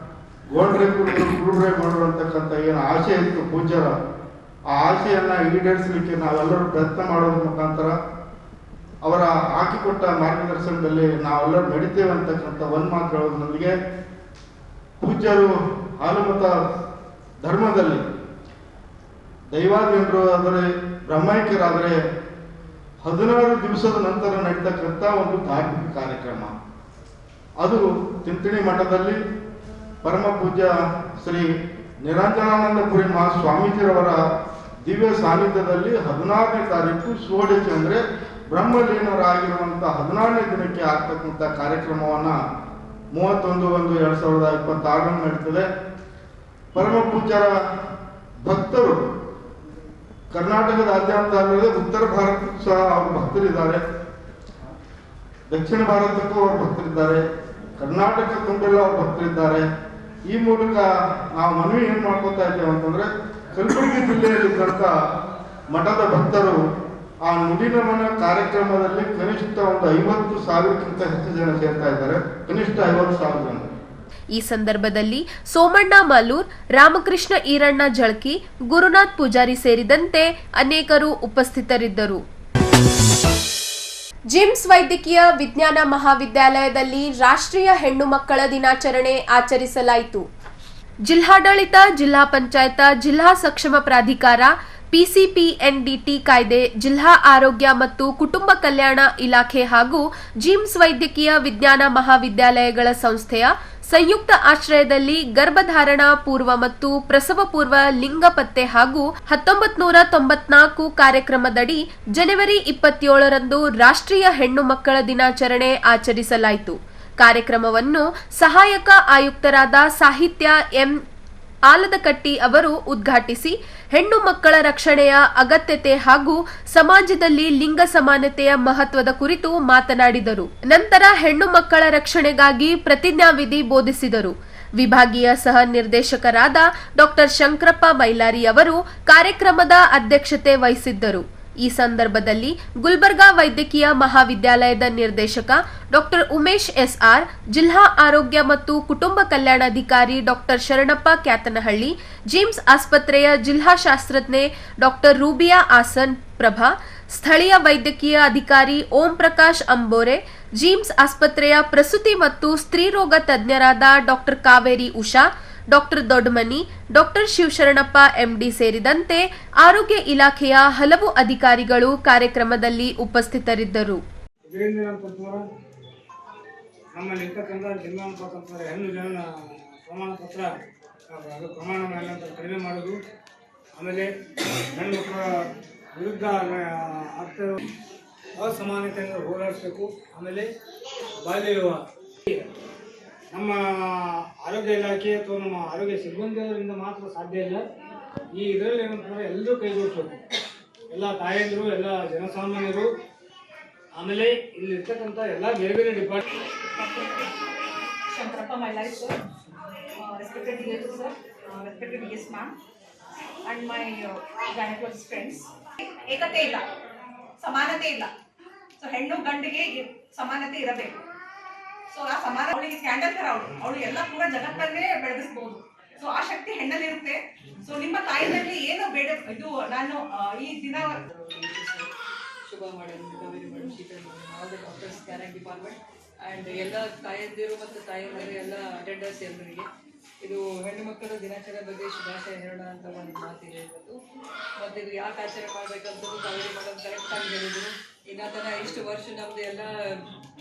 ಗೋಂಡ್ರೆ ಕುರುಬ್ರೆ ಮಾಡುವಂತಕ್ಕಂಥ ಏನು ಆಸೆ ಇತ್ತು ಪೂಜ್ಯರ, ಆ ಆಸೆಯನ್ನು ಈಡೇರಿಸಲಿಕ್ಕೆ ನಾವೆಲ್ಲರೂ ಪ್ರಯತ್ನ ಮಾಡೋದ್ರ ಮುಖಾಂತರ ಅವರ ಹಾಕಿಕೊಟ್ಟ ಮಾರ್ಗದರ್ಶನದಲ್ಲಿ ನಾವೆಲ್ಲರೂ ನಡೀತೇವೆ ಅಂತಕ್ಕಂಥ ಒಂದು ಮಾತು ಹೇಳೋದ್ರೊಂದಿಗೆ ಪೂಜ್ಯರು ಹಾಲುಮತ ಧರ್ಮದಲ್ಲಿ ದೈವಾಧೀನರು ಆದರೆ ಬ್ರಹ್ಮೈಕ್ಯರಾದರೆ 16 ದಿವಸದ ನಂತರ ನಡೀತಕ್ಕಂಥ ಒಂದು ಧಾರ್ಮಿಕ ಕಾರ್ಯಕ್ರಮ. ಅದು ತಿಂತಣಿ ಮಠದಲ್ಲಿ ಪರಮ ಪೂಜ್ಯ ಶ್ರೀ ನಿರಂಜನಾನಂದಪುರಿ ಮಹಾಸ್ವಾಮೀಜಿರವರ ದಿವ್ಯ ಸಾನ್ನಿಧ್ಯದಲ್ಲಿ 16ನೇ ತಾರೀಕು ಷೋಡಶಿ ಅಂದರೆ ಬ್ರಹ್ಮಲೀನರಾಗಿರುವಂಥ 14ನೇ ದಿನಕ್ಕೆ ಆಗ್ತಕ್ಕಂಥ ಕಾರ್ಯಕ್ರಮವನ್ನು 31/1/2026 ನಡೀತದೆ. ಪರಮ ಪೂಜ್ಯರ ಭಕ್ತರು ಕರ್ನಾಟಕದಾದ್ಯಂತ ಅಲ್ಲದೆ ಉತ್ತರ ಭಾರತಕ್ಕೂ ಸಹ ಅವರು ಭಕ್ತರಿದ್ದಾರೆ, ದಕ್ಷಿಣ ಭಾರತಕ್ಕೂ ಅವರು ಭಕ್ತರಿದ್ದಾರೆ, ಕರ್ನಾಟಕ ತುಂಬೆಲ್ಲ ಅವರು ಭಕ್ತರಿದ್ದಾರೆ. ಈ ಮೂಲಕ ನಾವು ಮನವಿ ಏನು ಮಾಡ್ಕೊತಾ ಇದ್ದೇವೆ ಅಂತಂದ್ರೆ, ಕಲಬುರಗಿ ಜಿಲ್ಲೆಯಲ್ಲಿದ್ದಂಥ ಮಠದ ಭಕ್ತರು ಆ ನುಡಿನಮನ ಕಾರ್ಯಕ್ರಮದಲ್ಲಿ ಕನಿಷ್ಠ ಒಂದು 50,000ಕ್ಕಿಂತ ಹೆಚ್ಚು ಜನ ಸೇರ್ತಾ ಇದ್ದಾರೆ, ಕನಿಷ್ಠ 50,000 ಜನ. ಈ ಸಂದರ್ಭದಲ್ಲಿ ಸೋಮಣ್ಣ ಮಾಲೂರ್, ರಾಮಕೃಷ್ಣ ಈರಣ್ಣ ಜಳಕಿ, ಗುರುನಾಥ್ ಪೂಜಾರಿ ಸೇರಿದಂತೆ ಅನೇಕರು ಉಪಸ್ಥಿತರಿದ್ದರು. ಜಿಮ್ಸ್ ವೈದ್ಯಕೀಯ ವಿಜ್ಞಾನ ಮಹಾವಿದ್ಯಾಲಯದಲ್ಲಿ ರಾಷ್ಟ್ರೀಯ ಹೆಣ್ಣು ಮಕ್ಕಳ ದಿನಾಚರಣೆ ಆಚರಿಸಲಾಯಿತು. ಜಿಲ್ಲಾಡಳಿತ, ಜಿಲ್ಲಾ ಪಂಚಾಯತ, ಜಿಲ್ಲಾ ಸಕ್ಷಮ ಪ್ರಾಧಿಕಾರ, ಪಿಸಿಪಿಎನ್ಡಿಟಿ ಕಾಯ್ದೆ, ಜಿಲ್ಲಾ ಆರೋಗ್ಯ ಮತ್ತು ಕುಟುಂಬ ಕಲ್ಯಾಣ ಇಲಾಖೆ ಹಾಗೂ ಜಿಮ್ಸ್ ವೈದ್ಯಕೀಯ ವಿಜ್ಞಾನ ಮಹಾವಿದ್ಯಾಲಯಗಳ ಸಂಸ್ಥೆಯ ಸಂಯುಕ್ತ ಆಶ್ರಯದಲ್ಲಿ ಗರ್ಭಧಾರಣಾ ಪೂರ್ವ ಮತ್ತು ಪ್ರಸವ ಪೂರ್ವ ಲಿಂಗ ಪತ್ತೆ ಹಾಗೂ 1994 ಕಾರ್ಯಕ್ರಮದಡಿ ಜನವರಿ 27ರಂದು ರಾಷ್ಟ್ರೀಯ ಹೆಣ್ಣು ಮಕ್ಕಳ ದಿನಾಚರಣೆ ಆಚರಿಸಲಾಯಿತು. ಕಾರ್ಯಕ್ರಮವನ್ನು ಸಹಾಯಕ ಆಯುಕ್ತರಾದ ಸಾಹಿತ್ಯ ಎಂ ಆಲದಕಟ್ಟಿ ಅವರು ಉದ್ಘಾಟಿಸಿ ಹೆಣ್ಣು ಮಕ್ಕಳ ರಕ್ಷಣೆಯ ಅಗತ್ಯತೆ ಹಾಗೂ ಸಮಾಜದಲ್ಲಿ ಲಿಂಗ ಸಮಾನತೆಯ ಮಹತ್ವದ ಕುರಿತು ಮಾತನಾಡಿದರು. ನಂತರ ಹೆಣ್ಣು ಮಕ್ಕಳ ರಕ್ಷಣೆಗಾಗಿ ಪ್ರತಿಜ್ಞಾವಿಧಿ ಬೋಧಿಸಿದರು. ವಿಭಾಗೀಯ ಸಹ ನಿರ್ದೇಶಕರಾದ ಡಾ ಶಂಕರಪ್ಪ ಮೈಲಾರಿ ಅವರು ಕಾರ್ಯಕ್ರಮದ ಅಧ್ಯಕ್ಷತೆ ವಹಿಸಿದ್ದರು. ಈ ಸಂದರ್ಭದಲ್ಲಿ ಗುಲ್ಬರ್ಗಾ ವೈದ್ಯಕೀಯ ಮಹಾವಿದ್ಯಾಲಯದ ನಿರ್ದೇಶಕ ಡಾ ಉಮೇಶ್ ಎಸ್ಆರ್, ಜಿಲ್ಲಾ ಆರೋಗ್ಯ ಮತ್ತು ಕುಟುಂಬ ಕಲ್ಯಾಣಾಧಿಕಾರಿ ಡಾ ಶರಣಪ್ಪ ಕ್ಯಾತನಹಳ್ಳಿ, ಜಿಮ್ಸ್ ಆಸ್ಪತ್ರೆಯ ಜಿಲ್ಲಾ ಶಾಸ್ತ್ರಜ್ಞೆ ಡಾ ರೂಬಿಯಾ ಆಸನ್ ಪ್ರಭಾ, ಸ್ಥಳೀಯ ವೈದ್ಯಕೀಯ ಅಧಿಕಾರಿ ಓಂ ಪ್ರಕಾಶ್ ಅಂಬೋರೆ, ಜಿಮ್ಸ್ ಆಸ್ಪತ್ರೆಯ ಪ್ರಸೂತಿ ಮತ್ತು ಸ್ತ್ರೀರೋಗ ತಜ್ಞರಾದ ಡಾ ಕಾವೇರಿ ಉಷಾ, ಡಾ ದೊಡ್ಡಮನಿ, ಡಾ ಶಿವಶರಣಪ್ಪ ಎಂಡಿ ಸೇರಿದಂತೆ ಆರೋಗ್ಯ ಇಲಾಖೆಯ ಹಲವು ಅಧಿಕಾರಿಗಳು ಕಾರ್ಯಕ್ರಮದಲ್ಲಿ ಉಪಸ್ಥಿತರಿದ್ದರು. ನಮ್ಮಲ್ಲಿರ್ತಕ್ಕಂಥ ಜಿಲ್ಲಾಂತಕ್ಕಂಥ ಹೆಣ್ಣು ಜನನ ಪ್ರಮಾಣ ಪತ್ರ ಅದು ಪ್ರಮಾಣವನ್ನು ಕಡಿಮೆ ಮಾಡೋದು, ಆಮೇಲೆ ಹೆಣ್ಣು ಮಕ್ಕಳ ವಿರುದ್ಧ ಆಗ್ತಿರೋ ಅಸಮಾನತೆಯನ್ನು ಹೋರಾಡಿಸಬೇಕು. ಆಮೇಲೆ ಬಾಲ್ಯ ವಿವಾಹ ನಮ್ಮ ಆರೋಗ್ಯ ಇಲಾಖೆ ಅಥವಾ ನಮ್ಮ ಆರೋಗ್ಯ ಸಿಬ್ಬಂದಿಯವರಿಂದ ಮಾತ್ರ ಸಾಧ್ಯ ಇಲ್ಲ. ಈ ಇದರಲ್ಲಿ ಏನಂತಂದರೆ ಎಲ್ಲರೂ ಕೈಗೊಳ್ಬೇಕು, ಎಲ್ಲ ತಾಯಂದಿರು, ಎಲ್ಲ ಜನಸಾಮಾನ್ಯರು, ಆಮೇಲೆ ಇಲ್ಲಿರ್ತಕ್ಕಂಥ ಎಲ್ಲ ಬೇರೆ ಬೇರೆ department. Shankarappa Mailari sir, respected DHO sir, respected DS ma'am and my gynaecologist friends. ಏಕತೆ ಇಲ್ಲ, ಸಮಾನತೆ ಇಲ್ಲ. ಸೊ ಹೆಣ್ಣು ಗಂಡಿಗೆ ಸಮಾನತೆ ಇರಬೇಕು. ಸೊ ಆ ಸಮಾನ ಅವಳಿಗೆ ಕ್ಯಾಂಡಲ್ ಥರ ಅವಳು ಎಲ್ಲ ಪೂರ ಜಗತ್ತನ್ನೇ ಬೆಳಗಿಸ್ಬೋದು. ಸೊ ಆ ಶಕ್ತಿ ಹೆಣ್ಣಲ್ಲಿರುತ್ತೆ. ಸೊ ನಿಮ್ಮ ತಾಯಿನಲ್ಲಿ ಏನು ಬೇಡ, ಇದು ನಾನು ಈ ದಿನ ಶುಭ ಮಾಡೋದು Kaveri madam, Sheetal madam, all the doctors, caring department and ಎಲ್ಲ ತಾಯಂದಿರು ಮತ್ತು ತಾಯಂದಿರು ಎಲ್ಲ ಅಟೆಂಡರ್ಸ್ ಎಲ್ಲರಿಗೆ ಇದು ಹೆಣ್ಣು ಮಕ್ಕಳ ದಿನಾಚರಣೆ ಬಗ್ಗೆ ಶುಭಾಶಯ ಹೇಳೋಣ ಅಂತ ಒಂದು ಮಾತಿದೆ ಇವತ್ತು. ಮತ್ತು ಇದು ಯಾಕೆ ಆಚರಣೆ ಮಾಡಬೇಕಂತದ್ದು ಕಾವೇರಿ ಮೇಡಮ್ ಕರೆಕ್ಟಾಗಿ ಹೇಳಿದರು. ಇನ್ನು ತನ ಇಷ್ಟು ವರ್ಷ ನಮ್ಮದು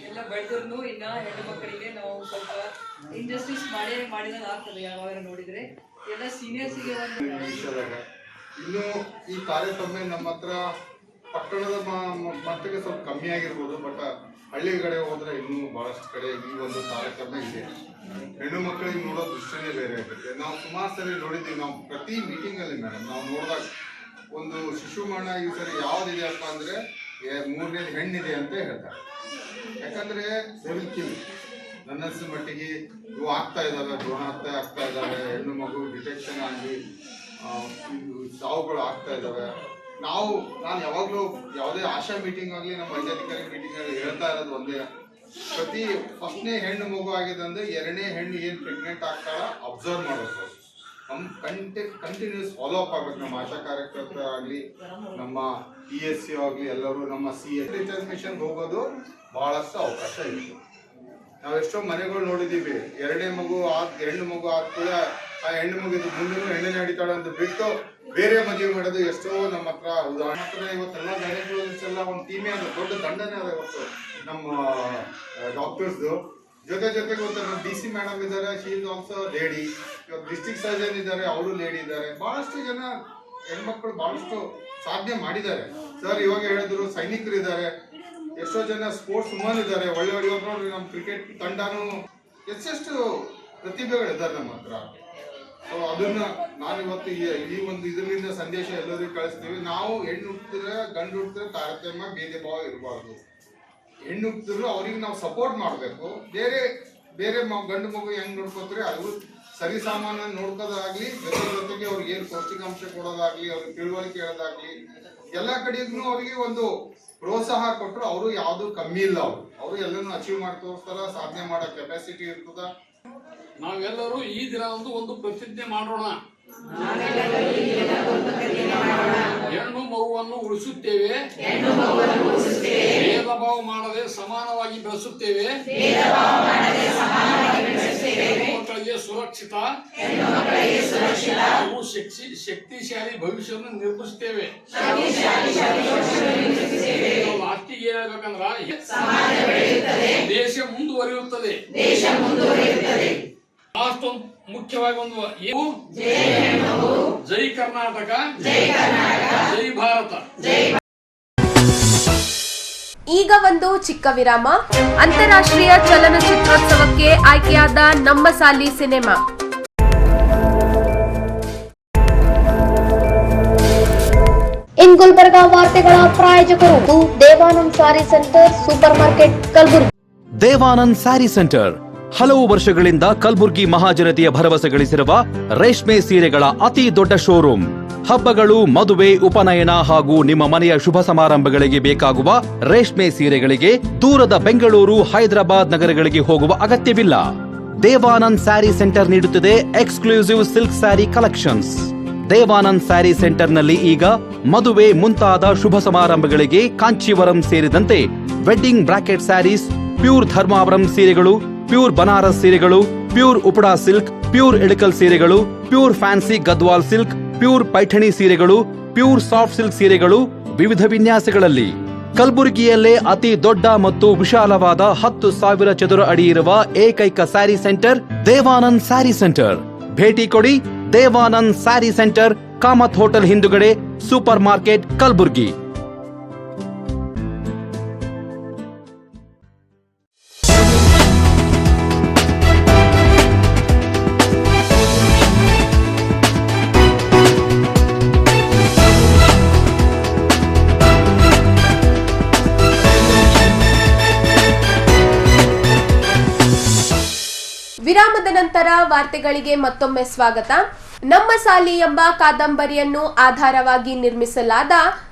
ಎಲ್ಲ ಬೆಳೆದ್ರೂ ಇನ್ನು ಹೆಣ್ಣು ಮಕ್ಕಳಿಗೆ ನಾವು ಸ್ವಲ್ಪ ಇಂಜಸ್ಟಿಸ್ ಮಾಡಿದಾಗ ಆಗ್ತದೆ. ಯಾವಾಗ ನೋಡಿದರೆ ಎಲ್ಲ ಸೀನಿಯರ್ಸಿಗೆ ಒಂದು ಇನ್ನು ಈ ಕಾರ್ಯಕ್ರಮ ನಮ್ಮ ಹತ್ರ ಪಟ್ಟಣದ ಮಟ್ಟಿಗೆ ಸ್ವಲ್ಪ ಕಮ್ಮಿ ಆಗಿರ್ಬೋದು, ಬಟ್ ಹಳ್ಳಿ ಕಡೆ ಹೋದ್ರೆ ಇನ್ನೂ ಬಹಳಷ್ಟು ಕಡೆ ಈ ಒಂದು ಕಾರ್ಯಕ್ರಮ ಇದೆ. ಹೆಣ್ಣು ಮಕ್ಕಳಿಗೆ ನೋಡೋ ದೃಷ್ಟಿನೇ ಬೇರೆ ಆಗುತ್ತೆ. ನಾವು ಸುಮಾರು ಸರಿ ನೋಡಿದ್ದೀವಿ. ನಾವು ಪ್ರತಿ ಮೀಟಿಂಗಲ್ಲಿ ಮೇಡಮ್ ನಾವು ನೋಡಿದಾಗ ಒಂದು ಶಿಶುಮರಣ ಈ ಸರಿ ಯಾವುದಿದೆಯಪ್ಪ ಅಂದರೆ 3ನೇದು ಹೆಣ್ಣಿದೆ ಅಂತ ಹೇಳ್ತಾರೆ. ಯಾಕಂದರೆ ನನ್ನ ಮಟ್ಟಿಗೆ ಇವು ಆಗ್ತಾ ಇದ್ದಾವೆ, ಭ್ರೂಣ ಹತ್ಯೆ ಆಗ್ತಾ ಇದ್ದಾವೆ, ಹೆಣ್ಣು ಮಗು ಡಿಟೆಕ್ಷನ್ ಆಗಿ ಸಾವುಗಳು ಆಗ್ತಾ ಇದ್ದಾವೆ. ನಾನು ಯಾವಾಗಲೂ ಯಾವುದೇ ಆಶಾ ಮೀಟಿಂಗ್ ಆಗಲಿ ನಮ್ಮ ವೈದ್ಯಾಧಿಕಾರಿ ಮೀಟಿಂಗ್ ಆಗಲಿ ಹೇಳ್ತಾ ಇರೋದು ಒಂದೇ, ಪ್ರತಿ ಫಸ್ಟ್ನೇ ಹೆಣ್ಣು ಮಗು ಆಗಿದೆ ಅಂದರೆ 2ನೇ ಹೆಣ್ಣು ಏನು ಪ್ರೆಗ್ನೆಂಟ್ ಆಗ್ತಾಳ ಅಬ್ಸರ್ವ್ ಮಾಡಬೇಕು. ಕಂಟಿನ್ಯೂಸ್ ಫಾಲೋ ಅಪ್ ಆಗ್ಬೇಕು. ನಮ್ಮ ಆಶಾ ಕಾರ್ಯಕರ್ತರ ಆಗಲಿ, ನಮ್ಮ PSC ಆಗಲಿ, ಎಲ್ಲರೂ ನಮ್ಮ CH ರಿಟರ್ನ್ ಹೋಗೋದು ಬಹಳಷ್ಟು ಅವಕಾಶ ಇದೆ. ನಾವು ಎಷ್ಟೋ ಮನೆಗಳು ನೋಡಿದ್ದೀವಿ, 2ನೇ ಮಗು ಹೆಣ್ಣು ಮಗು ಆದ್ಕೂಡ ಆ ಹೆಣ್ಣು ಮಗಿದು ಮುಂದೆ ಹೆಣ್ಣನೇ ನಡೀತಾಳೆ ಅಂತ ಬಿಟ್ಟು ಬೇರೆ ಮದುವೆ ಮಾಡೋದು ಎಷ್ಟೋ ನಮ್ಮ ಹತ್ರ ಉದಾಹರಣೆ. ಇವತ್ತೆಲ್ಲ ಗೈನಕಾಲಜಿಸ್ಟ್ ಒಂದು ಟೀಮೇ ಅದು ದೊಡ್ಡ ತಂಡನೇ ಅದ ಇವತ್ತು ನಮ್ಮ ಡಾಕ್ಟರ್ಸ್ದು. ಜೊತೆಗೆ ಇವತ್ತು ನಮ್ಮ DC ಮೇಡಮ್ ಇದ್ದಾರೆ, ಶಿ ಇಸ್ ಆಲ್ಸೋ ಲೇಡಿ. ಇವಾಗ ಡಿಸ್ಟ್ರಿಕ್ಟ್ ಸರ್ಜನ್ ಇದ್ದಾರೆ, ಅವರು ಲೇಡಿ ಇದ್ದಾರೆ. ಬಹಳಷ್ಟು ಜನ ಹೆಣ್ಮಕ್ಳು ಬಹಳಷ್ಟು ಸಾಧನೆ ಮಾಡಿದ್ದಾರೆ. ಸರ್ ಇವಾಗ ಹೇಳಿದ್ರು ಸೈನಿಕರು ಇದ್ದಾರೆ, ಎಷ್ಟೋ ಜನ ಸ್ಪೋರ್ಟ್ಸ್ ವುಮನ್ ಇದ್ದಾರೆ, ಒಳ್ಳೆ ಇವಾಗ ನೋಡ್ರಿ ನಮ್ಮ ಕ್ರಿಕೆಟ್ ತಂಡನೂ ಎಷ್ಟೆಷ್ಟು ಪ್ರತಿಭೆಗಳಿದ್ದಾರೆ ನಮ್ಮ ಹತ್ರ. ಸೊ ಅದನ್ನ ನಾನು ಇವತ್ತು ಈ ಒಂದು ಇದರಿಂದ ಸಂದೇಶ ಎಲ್ಲರಿಗೂ ಕಳಿಸ್ತೀವಿ. ನಾವು ಹೆಣ್ಣು ಹುಟ್ಟಿದ್ರೆ ಗಂಡು ಹುಟ್ಟಿದ್ರೆ ತಾರತಮ್ಯ ಭೇದ ಭಾವ ಇರಬಾರ್ದು. ಹೆಣ್ಣು ಹುಟ್ಟಿದ್ರು ಅವ್ರಿಗೆ ನಾವು ಸಪೋರ್ಟ್ ಮಾಡಬೇಕು. ಬೇರೆ ಗಂಡು ಮಗು ಹೆಂಗ್ ನೋಡ್ಕೋತಾರೆ ಅದು ಸರಿ ಸಾಮಾನ್ಯ ನೋಡ್ಕೋದಾಗ್ಲಿ, ಜೊತೆಗೆ ಅವ್ರಿಗೆ ಏನು ಪೌಷ್ಟಿಕಾಂಶ ಕೊಡೋದಾಗ್ಲಿ, ಅವ್ರಿಗೆ ತಿಳುವಳಿಕೆ ಹೇಳೋದಾಗ್ಲಿ, ಎಲ್ಲ ಕಡೆಗೂ ಅವರಿಗೆ ಒಂದು ಪ್ರೋತ್ಸಾಹ ಕೊಟ್ಟರು ಅವರು ಯಾವುದು ಕಮ್ಮಿ ಇಲ್ಲ. ಅವರು ಎಲ್ಲನೂ ಅಚೀವ್ ಮಾಡಿ ತೋರಿಸ್ತಾರ, ಸಾಧನೆ ಮಾಡೋ ಕೆಪಾಸಿಟಿ ಇರ್ತದ. ನಾವೆಲ್ಲರೂ ಈ ದಿನ ಒಂದು ಪ್ರತಿಜ್ಞೆ ಮಾಡೋಣ. ಹೆಣ್ಣು ಮಗುವನ್ನು ಉಳಿಸುತ್ತೇವೆ, ಭೇದ ಭಾವ ಮಾಡದೆ ಸಮಾನವಾಗಿ ಬೆಳೆಸುತ್ತೇವೆ, ಮಕ್ಕಳಿಗೆ ಸುರಕ್ಷಿತ ಹಾಗೂ ಶಕ್ತಿಶಾಲಿ ಭವಿಷ್ಯವನ್ನು ನಿರ್ಮಿಸುತ್ತೇವೆ. ಲಾಸ್ಟಿಗೆ ಏನಾಗಬೇಕಂದ್ರ ದೇಶ ಮುಂದುವರಿಯುತ್ತದೆ. ಅಷ್ಟೊಂದು ಮುಖ್ಯವಾಗಿ ಒಂದು ಜೈ ಕರ್ನಾಟಕ, ಜೈ ಭಾರತ. ಈಗ ಒಂದು ಚಿಕ್ಕ ವಿರಾಮ. ಅಂತಾರಾಷ್ಟ್ರೀಯ ಚಲನಚಿತ್ರೋತ್ಸವಕ್ಕೆ ಆಯ್ಕೆಯಾದ ನಮ್ಮ ಸಾಲಿ ಸಿನಿಮಾ. ಇನ್ ಗುಲ್ಬರ್ಗಾ ವಾರ್ತೆಗಳ ಪ್ರಾಯೋಜಕರು Devanand sari centre supermarket Kalaburagi. Devanand sari centre ಹಲವು ವರ್ಷಗಳಿಂದ ಕಲಬುರ್ಗಿ ಮಹಾಜನತೆಯ ಭರವಸೆ ಗಳಿಸಿರುವ ರೇಷ್ಮೆ ಸೀರೆಗಳ ಅತಿ ದೊಡ್ಡ ಶೋರೂಮ್. ಹಬ್ಬಗಳು, ಮದುವೆ, ಉಪನಯನ ಹಾಗೂ ನಿಮ್ಮ ಮನೆಯ ಶುಭ ಸಮಾರಂಭಗಳಿಗೆ ಬೇಕಾಗುವ ರೇಷ್ಮೆ ಸೀರೆಗಳಿಗೆ ದೂರದ ಬೆಂಗಳೂರು, ಹೈದರಾಬಾದ್ ನಗರಗಳಿಗೆ ಹೋಗುವ ಅಗತ್ಯವಿಲ್ಲ. ದೇವಾನಂದ್ ಸ್ಯಾರಿ ಸೆಂಟರ್ ನೀಡುತ್ತಿದೆ exclusive silk sari collections. Devanand sari ಸೆಂಟರ್ನಲ್ಲಿ ಈಗ ಮದುವೆ ಮುಂತಾದ ಶುಭ ಸಮಾರಂಭಗಳಿಗೆ ಕಾಂಚೀವರಂ ಸೇರಿದಂತೆ wedding brocade saris, pure Dharmavaram ಸೀರೆಗಳು, ಪ್ಯೂರ್ ಬನಾರಸ್ ಸೀರೆಗಳು, pure Uppada silk, pure Ilkal ಸೀರೆಗಳು, pure fancy Gadwal silk, pure Paithani ಸೀರೆಗಳು, ಪ್ಯೂರ್ ಸಾಫ್ಟ್ ಸಿಲ್ಕ್ ಸೀರೆಗಳು ವಿವಿಧ ವಿನ್ಯಾಸಗಳಲ್ಲಿ. ಕಲಬುರಗಿಯಲ್ಲೇ ಅತಿ ದೊಡ್ಡ ಮತ್ತು ವಿಶಾಲವಾದ 10,000 ಚದುರ ಅಡಿ ಇರುವ ಏಕೈಕ ಸ್ಯಾರಿ ಸೆಂಟರ್ ದೇವಾನಂದ್ ಸ್ಯಾರಿ ಸೆಂಟರ್. ಭೇಟಿ ಕೊಡಿ ದೇವಾನಂದ್ ಸ್ಯಾರಿ ಸೆಂಟರ್, ಕಾಮತ್ ಹೋಟೆಲ್ ಹಿಂದುಗಡೆ, ಸೂಪರ್ ಮಾರ್ಕೆಟ್, ಕಲಬುರಗಿ. ವಿರಾಮದ ನಂತರ ವಾರ್ತೆಗಳಿಗೆ ಮತ್ತೊಮ್ಮೆ ಸ್ವಾಗತ. ನಮ್ಮ ಸಾಲಿ ಎಂಬ ಕಾದಂಬರಿಯನ್ನು ಆಧಾರವಾಗಿ ನಿರ್ಮಿಸಲಾದ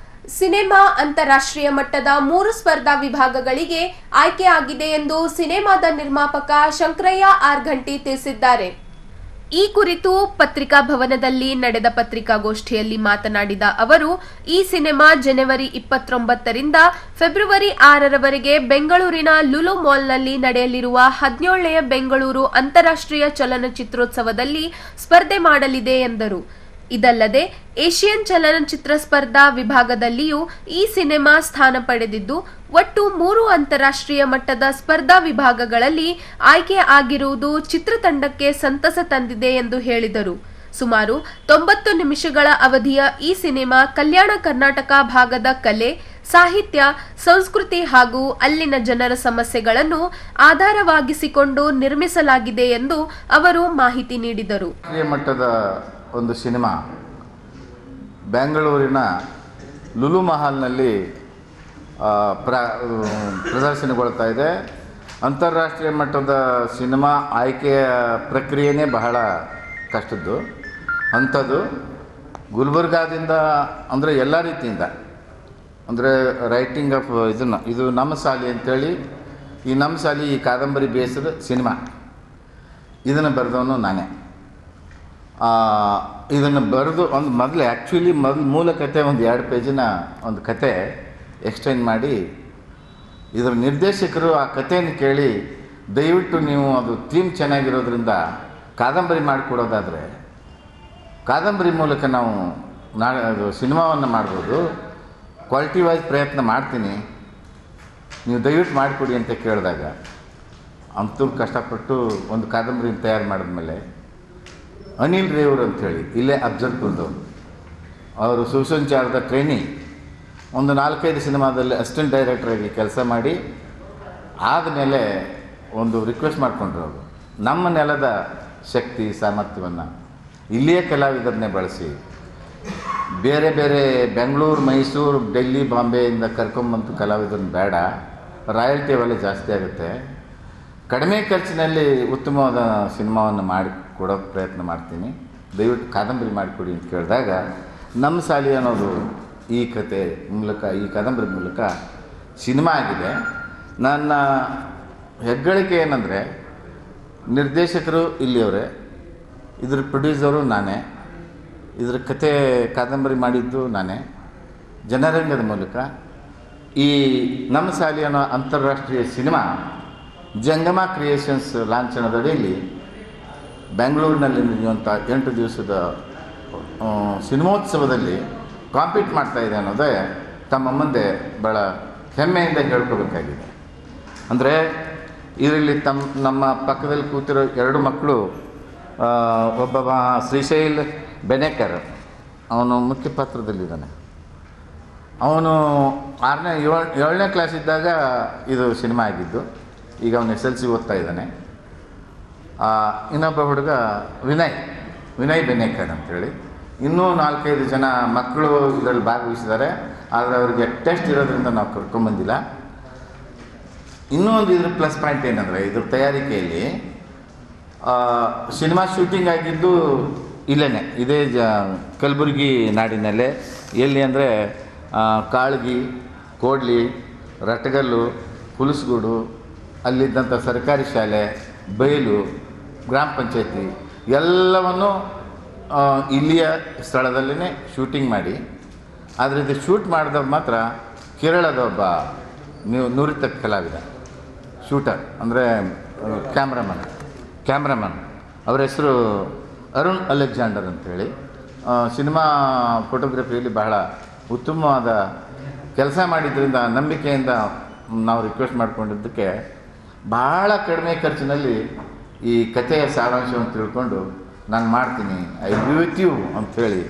ಸಿನಿಮಾ ಅಂತಾರಾಷ್ಟ್ರೀಯ ಮಟ್ಟದ 3 ಸ್ಪರ್ಧಾ ವಿಭಾಗಗಳಿಗೆ ಆಯ್ಕೆಯಾಗಿದೆ ಎಂದು ಸಿನಿಮಾದ ನಿರ್ಮಾಪಕ ಶಂಕರಯ್ಯ ಆರ್ ಘಂಟಿ ತಿಳಿಸಿದ್ದಾರೆ. ಈ ಕುರಿತು ಪತ್ರಿಕಾ ಭವನದಲ್ಲಿ ನಡೆದ ಪತ್ರಿಕಾಗೋಷ್ಠಿಯಲ್ಲಿ ಮಾತನಾಡಿದ ಅವರು, ಈ ಸಿನಿಮಾ ಜನವರಿ 29ರಿಂದ ಫೆಬ್ರವರಿ 6ರವರೆಗೆ ಬೆಂಗಳೂರಿನ ಲುಲು ಮಾಲ್ನಲ್ಲಿ ನಡೆಯಲಿರುವ 17ನೇ ಬೆಂಗಳೂರು ಅಂತಾರಾಷ್ಟ್ರೀಯ ಚಲನಚಿತ್ರೋತ್ಸವದಲ್ಲಿ ಸ್ಪರ್ಧೆ ಮಾಡಲಿದೆ ಎಂದರು. ಇದಲ್ಲದೆ ಏಷಿಯನ್ ಚಲನಚಿತ್ರ ಸ್ಪರ್ಧಾ ವಿಭಾಗದಲ್ಲಿಯೂ ಈ ಸಿನಿಮಾ ಸ್ಥಾನ ಪಡೆದಿದ್ದು, ಒಟ್ಟು 3 ಅಂತಾರಾಷ್ಟ್ರೀಯ ಮಟ್ಟದ ಸ್ಪರ್ಧಾ ವಿಭಾಗಗಳಲ್ಲಿ ಆಯ್ಕೆ ಆಗಿರುವುದು ಚಿತ್ರತಂಡಕ್ಕೆ ಸಂತಸ ತಂದಿದೆ ಎಂದು ಹೇಳಿದರು. ಸುಮಾರು 90 ನಿಮಿಷಗಳ ಅವಧಿಯ ಈ ಸಿನಿಮಾ ಕಲ್ಯಾಣ ಕರ್ನಾಟಕ ಭಾಗದ ಕಲೆ, ಸಾಹಿತ್ಯ, ಸಂಸ್ಕೃತಿ ಹಾಗೂ ಅಲ್ಲಿನ ಜನರ ಸಮಸ್ಯೆಗಳನ್ನು ಆಧಾರವಾಗಿಸಿಕೊಂಡು ನಿರ್ಮಿಸಲಾಗಿದೆ ಎಂದು ಅವರು ಮಾಹಿತಿ ನೀಡಿದರು. ಮಟ್ಟದ ಒಂದು ಸಿನಿಮಾ ಬೆಂಗಳೂರಿನ ಲುಲು ಮಹಲ್ನಲ್ಲಿ ಪ್ರದರ್ಶನಗೊಳ್ತಾ ಇದೆ. ಅಂತಾರಾಷ್ಟ್ರೀಯ ಮಟ್ಟದ ಸಿನಿಮಾ ಆಯ್ಕೆಯ ಪ್ರಕ್ರಿಯೆನೇ ಬಹಳ ಕಷ್ಟದ್ದು. ಅಂಥದ್ದು ಗುಲ್ಬರ್ಗಾದಿಂದ ಅಂದರೆ ಎಲ್ಲ ರೀತಿಯಿಂದ, ಅಂದರೆ ರೈಟಿಂಗ್ ಆಫ್ ಇದು ನಮ್ಮ ಸಾಲಿ ಅಂತೇಳಿ, ಈ ನಮ್ಮ ಸಾಲಿ ಈ ಕಾದಂಬರಿ ಬೇಸದ ಸಿನಿಮಾ ಇದನ್ನು ಬರೆದವನು ನಾನೇ. ಇದನ್ನು ಬರೆದು ಒಂದು ಆ್ಯಕ್ಚುಲಿ ಮೂಲ ಕತೆ ಒಂದು 2 ಪೇಜಿನ ಒಂದು ಕತೆ ಎಕ್ಸ್ಟೆಂಡ್ ಮಾಡಿ, ಇದರ ನಿರ್ದೇಶಕರು ಆ ಕಥೆಯನ್ನು ಕೇಳಿ ದಯವಿಟ್ಟು ನೀವು ಅದು ಥೀಮ್ ಚೆನ್ನಾಗಿರೋದ್ರಿಂದ ಕಾದಂಬರಿ ಮಾಡಿಕೊಡೋದಾದರೆ ಕಾದಂಬರಿ ಮೂಲಕ ನಾವು ಅದು ಸಿನಿಮಾವನ್ನು ಮಾಡ್ಬೋದು, ಕ್ವಾಲಿಟಿ ವೈಸ್ ಪ್ರಯತ್ನ ಮಾಡ್ತೀನಿ, ನೀವು ದಯವಿಟ್ಟು ಮಾಡಿಕೊಡಿ ಅಂತ ಕೇಳಿದಾಗ ಅಂತೂ ಕಷ್ಟಪಟ್ಟು ಒಂದು ಕಾದಂಬರಿ ತಯಾರು ಮಾಡಿದ್ಮೇಲೆ ಅನಿಲ್ ರೇವ್ರು ಅಂಥೇಳಿ ಇಲ್ಲೇ ಅಫ್ಜಲ್ಪುರದವರು, ಅವರು ಸುಸಂಚಾರದ ಟ್ರೈನಿಂಗ್, ಒಂದು 4-5 ಸಿನಿಮಾದಲ್ಲಿ ಅಸಿಸ್ಟೆಂಟ್ ಡೈರೆಕ್ಟರಾಗಿ ಕೆಲಸ ಮಾಡಿ ಆದಮೇಲೆ ಒಂದು ರಿಕ್ವೆಸ್ಟ್ ಮಾಡಿಕೊಂಡ್ರು. ಅವರು ನಮ್ಮ ನೆಲದ ಶಕ್ತಿ ಸಾಮರ್ಥ್ಯವನ್ನು ಇಲ್ಲಿಯೇ ಕಲಾವಿದರನ್ನೇ ಬಳಸಿ, ಬೇರೆ ಬೇರೆ ಬೆಂಗಳೂರು, ಮೈಸೂರು, ಡೆಲ್ಲಿ, ಬಾಂಬೆಯಿಂದ ಕರ್ಕೊಂಬಂತು ಕಲಾವಿದರನ್ನ ಬೇಡ, ರಾಯಲ್ಟಿ ಅವೆಲ್ಲ ಜಾಸ್ತಿ ಆಗುತ್ತೆ, ಕಡಿಮೆ ಖರ್ಚಿನಲ್ಲಿ ಉತ್ತಮವಾದ ಸಿನಿಮಾವನ್ನು ಮಾಡಿಕೊಡೋ ಪ್ರಯತ್ನ ಮಾಡ್ತೀನಿ, ದಯವಿಟ್ಟು ಕಾದಂಬರಿ ಮಾಡಿಕೊಡಿ ಅಂತ ಕೇಳಿದಾಗ ನಮ್ಮ ಸಾಲಿ ಅನ್ನೋದು ಈ ಕತೆ ಮೂಲಕ, ಈ ಕಾದಂಬರಿ ಮೂಲಕ ಸಿನಿಮಾ ಆಗಿದೆ. ನನ್ನ ಹೆಗ್ಗಳಿಕೆ ಏನಂದರೆ ನಿರ್ದೇಶಕರು ಇಲ್ಲಿಯವರೇ, ಇದ್ರ ಪ್ರೊಡ್ಯೂಸರು ನಾನೇ, ಇದ್ರ ಕತೆ ಕಾದಂಬರಿ ಮಾಡಿದ್ದು ನಾನೇ. ಜನರಂಗದ ಮೂಲಕ ಈ ನಮ್ಮ ಸಾಲಿ ಅನ್ನೋ ಅಂತಾರಾಷ್ಟ್ರೀಯ ಸಿನಿಮಾ ಜಂಗಮ ಕ್ರಿಯೇಷನ್ಸ್ ಲಾಂಛನದಡಿಯಲ್ಲಿ ಬೆಂಗಳೂರಿನಲ್ಲಿ ನಡೆಯುವಂಥ 8 ದಿವಸದ ಸಿನಿಮೋತ್ಸವದಲ್ಲಿ ಕಾಂಪೀಟ್ ಮಾಡ್ತಾಯಿದೆ ಅನ್ನೋದೇ ತಮ್ಮ ಮುಂದೆ ಭಾಳ ಹೆಮ್ಮೆಯಿಂದ ಹೇಳ್ಕೋಬೇಕಾಗಿದೆ. ಅಂದರೆ ಇದರಲ್ಲಿ ನಮ್ಮ ಪಕ್ಕದಲ್ಲಿ ಕೂತಿರೋ 2 ಮಕ್ಕಳು ಒಬ್ಬ ಶ್ರೀಶೈಲ್ ಬೆನೇಕರ್ ಅವನು ಮುಖ್ಯ ಪಾತ್ರದಲ್ಲಿದ್ದಾನೆ. ಅವನು 7ನೇ ಕ್ಲಾಸ್ ಇದ್ದಾಗ ಇದು ಸಿನಿಮಾ ಆಗಿದ್ದು. ಈಗ ಅವನು SLC ಓದ್ತಾ ಇದ್ದಾನೆ. ಇನ್ನೊಬ್ಬ ಹುಡುಗ ವಿನಯ್ ಬೆನೇಕರ್ ಅಂತೇಳಿ. ಇನ್ನೂ 4-5 ಜನ ಮಕ್ಕಳು ಇದರಲ್ಲಿ ಭಾಗವಹಿಸಿದ್ದಾರೆ. ಆದರೆ ಅವರಿಗೆ ಟೆಸ್ಟ್ ಇರೋದ್ರಿಂದ ನಾವು ಕರ್ಕೊಂಬಂದಿಲ್ಲ. ಇನ್ನೂ ಒಂದು ಇದ್ರ ಪ್ಲಸ್ ಪಾಯಿಂಟ್ ಏನಂದರೆ, ಇದ್ರ ತಯಾರಿಕೆಯಲ್ಲಿ ಸಿನಿಮಾ ಶೂಟಿಂಗ್ ಆಗಿದ್ದು ಇಲ್ಲೇ ಇದೇ ಕಲಬುರಗಿ ನಾಡಿನಲ್ಲೇ. ಎಲ್ಲಿ ಅಂದರೆ ಕಾಳ್ಗಿ, ಕೋಡ್ಲಿ, ರಟಗಲ್ಲು, ಹುಲಸಗೂಡು, ಅಲ್ಲಿದ್ದಂಥ ಸರ್ಕಾರಿ ಶಾಲೆ, ಬೈಲು, ಗ್ರಾಮ ಪಂಚಾಯತಿ ಎಲ್ಲವನ್ನು ಇಲ್ಲಿಯ ಸ್ಥಳದಲ್ಲೇ ಶೂಟಿಂಗ್ ಮಾಡಿ, ಆದರೆ ಇದು ಶೂಟ್ ಮಾಡಿದವ್ರು ಮಾತ್ರ ಕೇರಳದ ಒಬ್ಬ ನುರಿತ ಕಲಾವಿದ, ಶೂಟರ್ ಅಂದರೆ ಕ್ಯಾಮ್ರಾಮನ್. ಅವರ ಹೆಸರು ಅರುಣ್ ಅಲೆಕ್ಸಾಂಡರ್ ಅಂಥೇಳಿ. ಸಿನಿಮಾ ಫೋಟೋಗ್ರಫಿಯಲ್ಲಿ ಬಹಳ ಉತ್ತಮವಾದ ಕೆಲಸ ಮಾಡಿದ್ರಿಂದ ನಂಬಿಕೆಯಿಂದ ನಾವು ರಿಕ್ವೆಸ್ಟ್ ಮಾಡಿಕೊಂಡಿದ್ದಕ್ಕೆ ಬಹಳ ಕಡಿಮೆ ಖರ್ಚಿನಲ್ಲಿ ಈ ಕಥೆಯ ಸಾರಾಂಶವನ್ನು ತಿಳ್ಕೊಂಡು ನಾನು ಮಾಡ್ತೀನಿ, ಐ ಗಿವ್ ವಿತ್ ಯು ಅಂಥೇಳಿ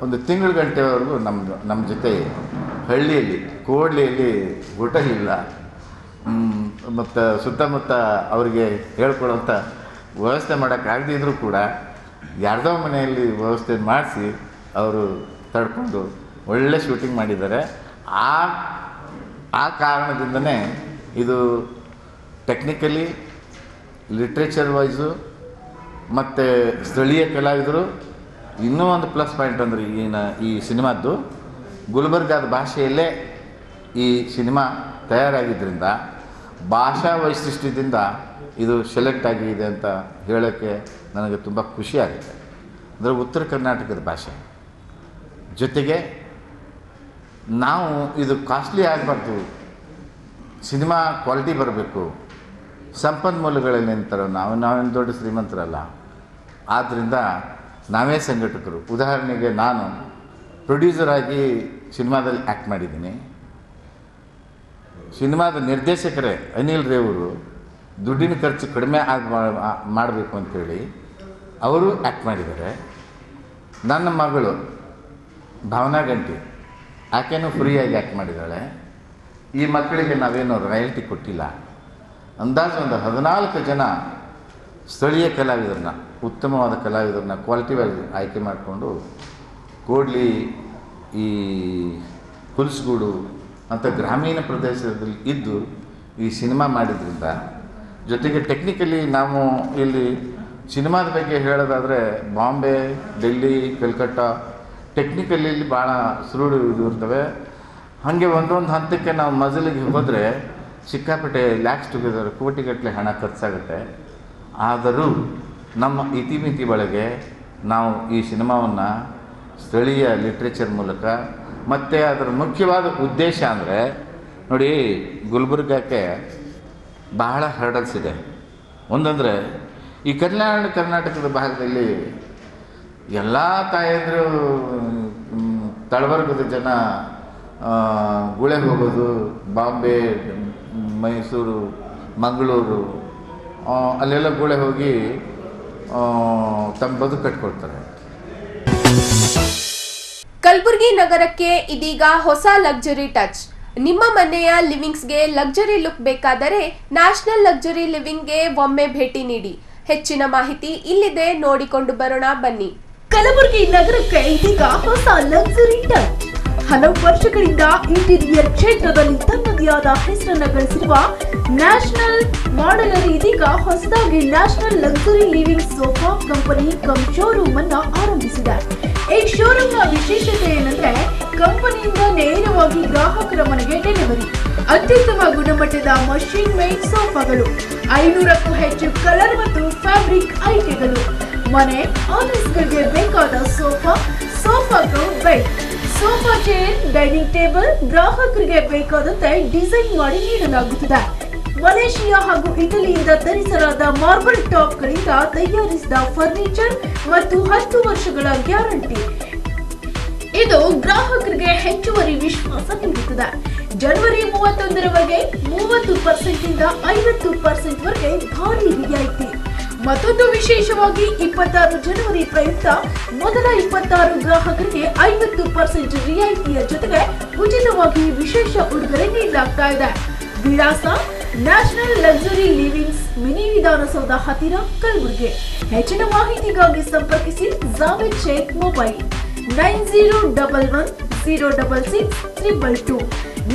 ಒಂದು ತಿಂಗಳ ಗಂಟೆವರೆಗೂ ನಮ್ಮ ಜೊತೆ ಹಳ್ಳಿಯಲ್ಲಿ ಕೋಡ್ಲಿಯಲ್ಲಿ ಹೋಟೆಲ್ ಇಲ್ಲ, ಮತ್ತು ಸುತ್ತಮುತ್ತ ಅವರಿಗೆ ಹೇಳ್ಕೊಡೋಂಥ ವ್ಯವಸ್ಥೆ ಮಾಡೋಕ್ಕಾಗದಿದ್ರೂ ಕೂಡ ಯಾರ್ದೋ ಮನೆಯಲ್ಲಿ ವ್ಯವಸ್ಥೆ ಮಾಡಿಸಿ ಅವರು ತಡ್ಕೊಂಡು ಒಳ್ಳೆ ಶೂಟಿಂಗ್ ಮಾಡಿದ್ದಾರೆ. ಆ ಕಾರಣದಿಂದನೇ ಇದು ಟೆಕ್ನಿಕಲಿ, ಲಿಟ್ರೇಚರ್ ವೈಸು ಮತ್ತು ಸ್ಥಳೀಯ ಕಲಾವಿದರು. ಇನ್ನೂ ಒಂದು ಪ್ಲಸ್ ಪಾಯಿಂಟ್ ಅಂದರೆ ಈ ಸಿನಿಮಾದ್ದು ಗುಲ್ಬರ್ಗಾದ ಭಾಷೆಯಲ್ಲೇ ಈ ಸಿನಿಮಾ ತಯಾರಾಗಿದ್ದರಿಂದ ಭಾಷಾ ವೈಶಿಷ್ಟ್ಯದಿಂದ ಇದು ಸೆಲೆಕ್ಟ್ ಆಗಿದೆ ಅಂತ ಹೇಳೋಕ್ಕೆ ನನಗೆ ತುಂಬ ಖುಷಿಯಾಗುತ್ತೆ. ಅಂದರೆ ಉತ್ತರ ಕರ್ನಾಟಕದ ಭಾಷೆ ಜೊತೆಗೆ ನಾವು ಇದು ಕಾಸ್ಟ್ಲಿ ಆಗಬಾರ್ದು, ಸಿನಿಮಾ ಕ್ವಾಲಿಟಿ ಬರಬೇಕು. ಸಂಪನ್ಮೂಲಗಳಲ್ಲಿ ನಿಂತಾರೋ ನಾವೇನು ದೊಡ್ಡ ಶ್ರೀಮಂತರಲ್ಲ, ಆದ್ದರಿಂದ ನಾವೇ ಸಂಘಟಕರು. ಉದಾಹರಣೆಗೆ ನಾನು ಪ್ರೊಡ್ಯೂಸರ್ ಆಗಿ ಸಿನಿಮಾದಲ್ಲಿ ಆ್ಯಕ್ಟ್ ಮಾಡಿದ್ದೀನಿ. ಸಿನಿಮಾದ ನಿರ್ದೇಶಕರೇ ಅನಿಲ್ ರೇವರು ದುಡ್ಡಿನ ಖರ್ಚು ಕಡಿಮೆ ಮಾಡಬೇಕು ಅಂಥೇಳಿ ಅವರು ಆ್ಯಕ್ಟ್ ಮಾಡಿದ್ದಾರೆ. ನನ್ನ ಮಗಳು ಭಾವನಾ ಗಂಟಿ ಆಕೆನೂ ಫ್ರೀಯಾಗಿ ಆ್ಯಕ್ಟ್ ಮಾಡಿದ್ದಾಳೆ. ಈ ಮಕ್ಕಳಿಗೆ ನಾವೇನು ರಾಯಲ್ಟಿ ಕೊಟ್ಟಿಲ್ಲ. ಅಂದಾಜು ಒಂದು 14 ಜನ ಸ್ಥಳೀಯ ಕಲಾವಿದರನ್ನ, ಉತ್ತಮವಾದ ಕಲಾವಿದರನ್ನ ಕ್ವಾಲಿಟಿ ವೈಸ್ ಆಯ್ಕೆ ಮಾಡಿಕೊಂಡು ಕೋಡ್ಲಿ, ಈ ಹುಲಸಗೂಡು ಅಂತ ಗ್ರಾಮೀಣ ಪ್ರದೇಶದಲ್ಲಿ ಇದ್ದು ಈ ಸಿನಿಮಾ ಮಾಡಿದ್ರಿಂದ, ಜೊತೆಗೆ ಟೆಕ್ನಿಕಲಿ ನಾವು ಇಲ್ಲಿ ಸಿನಿಮಾದ ಬಗ್ಗೆ ಹೇಳೋದಾದರೆ ಬಾಂಬೆ, ಡೆಲ್ಲಿ, ಕಲ್ಕಟ್ಟ ಟೆಕ್ನಿಕಲಿ ಭಾಳ ಸುರುಳು ಇರ್ತವೆ. ಹಾಗೆ ಒಂದೊಂದು ಹಂತಕ್ಕೆ ನಾವು ಮಜಲಿಗೆ ಹೋದರೆ ಸಿಕ್ಕಾಪಟ್ಟೆ ಲ್ಯಾಕ್ಸ್ ಟುಗೆದರ್, ಕೋಟಿಗಟ್ಟಲೆ ಹಣ ಖರ್ಚಾಗುತ್ತೆ. ಆದರೂ ನಮ್ಮ ಇತಿಮಿತಿ ಒಳಗೆ ನಾವು ಈ ಸಿನಿಮಾವನ್ನು ಸ್ಥಳೀಯ ಲಿಟ್ರೇಚರ್ ಮೂಲಕ, ಮತ್ತು ಅದರ ಮುಖ್ಯವಾದ ಉದ್ದೇಶ ಅಂದರೆ ನೋಡಿ, ಗುಲ್ಬರ್ಗಕ್ಕೆ ಬಹಳ ಹರ್ಡಲ್ಸ್ ಇದೆ. ಒಂದಂದರೆ ಈ ಕರ್ನಾಟಕದ ಭಾಗದಲ್ಲಿ ಎಲ್ಲ ತಾಯಂದಿರು ತಳವರ್ಗದ ಜನ ಗುಳೆ ಹೋಗೋದು, ಬಾಂಬೆ, ಮೈಸೂರು, ಮಂಗಳೂರು ಅಲ್ಲೆಲ್ಲ ಗುಳೆ ಹೋಗಿ ತಮ್ಮ ಬದುಕು ಕಟ್ಕೊಳ್ತಾರೆ. ಕಲಬುರಗಿ ನಗರಕ್ಕೆ ಇದೀಗ ಹೊಸ ಲಕ್ಸುರಿ ಟಚ್. ನಿಮ್ಮ ಮನೆಯ ಲಿವಿಂಗ್ಸ್ಗೆ ಲಕ್ಸುರಿ ಲುಕ್ ಬೇಕಾದರೆ ನ್ಯಾಷನಲ್ ಲಕ್ಸುರಿ ಲಿವಿಂಗ್ಗೆ ಒಮ್ಮೆ ಭೇಟಿ ನೀಡಿ. ಹೆಚ್ಚಿನ ಮಾಹಿತಿ ಇಲ್ಲಿದೆ, ನೋಡಿಕೊಂಡು ಬರೋಣ ಬನ್ನಿ. ಕಲಬುರಗಿ ನಗರಕ್ಕೆ ಇದೀಗ ಹೊಸ ಲಕ್ಸುರಿ ಟಚ್. ಹಲವು ವರ್ಷಗಳಿಂದ ಇಂಟೀರಿಯರ್ ಕ್ಷೇತ್ರದಲ್ಲಿ ತನ್ನದೇ ಆದ ಹೆಸರನ್ನು ಗಳಿಸಿರುವ ನ್ಯಾಷನಲ್ ಮಾಡೆಲರ್ ಇದೀಗ ಹೊಸದಾಗಿ national luxury living sofa company showroom ಅನ್ನು ಆರಂಭಿಸಿದೆ. ಈ ಶೋರೂಮ್ ನ ವಿಶೇಷತೆ ಏನಂದ್ರೆ, ಕಂಪನಿಯಿಂದ ನೇರವಾಗಿ ಗ್ರಾಹಕರ ಮನೆಗೆ ಡೆಲಿವರಿ, ಅತ್ಯುತ್ತಮ ಗುಣಮಟ್ಟದ ಮಷೀನ್ ಮೇಡ್ ಸೋಫಾಗಳು, 500ಕ್ಕೂ ಹೆಚ್ಚು ಕಲರ್ ಮತ್ತು ಫ್ಯಾಬ್ರಿಕ್ ಆಯ್ಕೆಗಳು, ಮನೆ ಆಫೀಸ್ಗಳಿಗೆ ಬೇಕಾದ sofa ground bed, sofa chair, dining table ಗ್ರಾಹಕರಿಗೆ ಬೇಕಾದಂತೆ ಡಿಸೈನ್ ಮಾಡಿ ನೀಡಲಾಗುತ್ತದೆ. ಮಲೇಷಿಯಾ ಹಾಗೂ ಇಟಲಿಯಿಂದ ತರಿಸಲಾದ ಮಾರ್ಬಲ್ ಟಾಪ್ ಗಳಿಂದ ತಯಾರಿಸಿದ ಫರ್ನಿಚರ್ ಮತ್ತು 10 ವರ್ಷಗಳ ಗ್ಯಾರಂಟಿ. ಇದು ಗ್ರಾಹಕರಿಗೆ ಹೆಚ್ಚುವರಿ ವಿಶ್ವಾಸ ನೀಡುತ್ತದೆ. ಜನವರಿ 31ರವರೆಗೆ 30% ಇಂದ 50% ವರೆಗೆ ಭಾರಿ ರಿಯಾಯಿತಿ. ಮತ್ತೊಂದು ವಿಶೇಷವಾಗಿ 26 ಜನವರಿ ಪ್ರಯುಕ್ತ ಮೊದಲ 26 ಗ್ರಾಹಕರಿಗೆ 50% ರಿಯಾಯಿತಿಯ ಜೊತೆಗೆ ಉಚಿತವಾಗಿ ವಿಶೇಷ ಉಡುಗೊರೆ ನೀಡಲಾಗ್ತಾ ಇದೆ. ವಿಳಾಸ ನ್ಯಾಷನಲ್ ಲಕ್ಸುರಿ ಲಿವಿಂಗ್ಸ್ ಮಿನಿ ವಿಧಾನಸೌಧ ಹತ್ತಿರ ಕಲಬುರಗಿ. ಹೆಚ್ಚಿನ ಮಾಹಿತಿಗಾಗಿ ಸಂಪರ್ಕಿಸಿ ಜಾವೇದ್ ಶೇಖ್ ಮೊಬೈಲ್ 9011066322.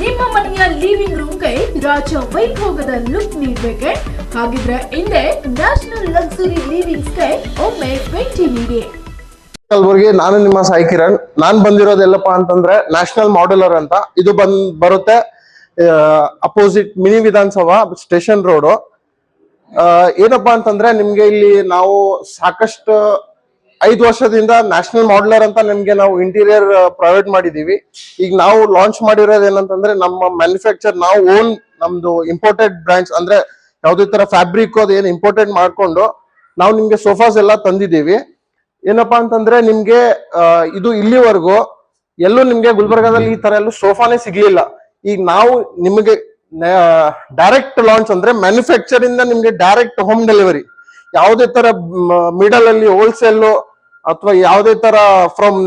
ನಿಮ್ಮ ಮನೆಯ ಲಿವಿಂಗ್ ರೂಮ್ಗೆ ರಾಜ ವೈಭೋಗದ ಲುಕ್ ನೀಡಬೇಕೆ? ಹಾಗಿದ್ರೆ ಹಿಂದೆ ನ್ಯಾಷನಲ್ ಲಕ್ಸುರಿ ಲಿವಿಂಗ್ಸ್ಗೆ ಒಮ್ಮೆ ಭೇಟಿ ನೀಡಿ. ಕಲಬುರಗಿ, ನಾನು ನಿಮ್ಮ ಸಾಯಿ ಕಿರಣ್. ನಾನ್ ಬಂದಿರೋದೆಲ್ಲಪ್ಪ ಅಂತಂದ್ರೆ ನ್ಯಾಷನಲ್ ಮಾಡ್ಯುಲರ್ ಅಂತ. ಇದು ಬರುತ್ತೆ ಅಪೋಸಿಟ್ ಮಿನಿ ವಿಧಾನಸಭಾ ಸ್ಟೇಷನ್ ರೋಡ್. ಏನಪ್ಪಾ ಅಂತಂದ್ರೆ ನಿಮ್ಗೆ ಇಲ್ಲಿ ನಾವು ಸಾಕಷ್ಟು 5 ವರ್ಷದಿಂದ ನ್ಯಾಷನಲ್ ಮಾಡ್ಯುಲರ್ ಅಂತ ನಿಮ್ಗೆ ನಾವು ಇಂಟೀರಿಯರ್ ಪ್ರೊವೈಡ್ ಮಾಡಿದೀವಿ. ಈಗ ನಾವು ಲಾಂಚ್ ಮಾಡಿರೋದು ಏನಂತಂದ್ರೆ ನಮ್ಮ ಮ್ಯಾನುಫ್ಯಾಕ್ಚರ್ ನಾವು ಓನ್ ನಮ್ದು ಇಂಪೋರ್ಟೆಡ್ ಬ್ರ್ಯಾಂಡ್ಸ್ ಅಂದ್ರೆ ಯಾವ್ದೇ ತರ ಫ್ಯಾಬ್ರಿಕ್ ಅದು ಏನು ಇಂಪೋರ್ಟೆಡ್ ಮಾಡ್ಕೊಂಡು ನಾವು ನಿಮ್ಗೆ ಸೋಫಾಸ್ ಎಲ್ಲ ತಂದಿದ್ದೀವಿ. ಏನಪ್ಪಾ ಅಂತಂದ್ರೆ ನಿಮ್ಗೆ ಇದು ಇಲ್ಲಿವರೆಗೂ ಎಲ್ಲೂ ನಿಮ್ಗೆ ಗುಲ್ಬರ್ಗಾದಲ್ಲಿ ಈ ತರ ಎಲ್ಲೂ ಸೋಫಾನೇ ಸಿಗ್ಲಿಲ್ಲ. ಈಗ ನಾವು ನಿಮಗೆ ಡೈರೆಕ್ಟ್ ಲಾಂಚ್ ಅಂದ್ರೆ ಮ್ಯಾನುಫ್ಯಾಕ್ಚರ್ ಇಂದ ನಿಮ್ಗೆ ಡೈರೆಕ್ಟ್ ಹೋಮ್ ಡೆಲಿವರಿ. ಯಾವುದೇ ತರ ಮಿಡಲ್ ಅಲ್ಲಿ ಹೋಲ್ಸೇಲ್ ಅಥವಾ ಯಾವುದೇ ತರ ಫ್ರಮ್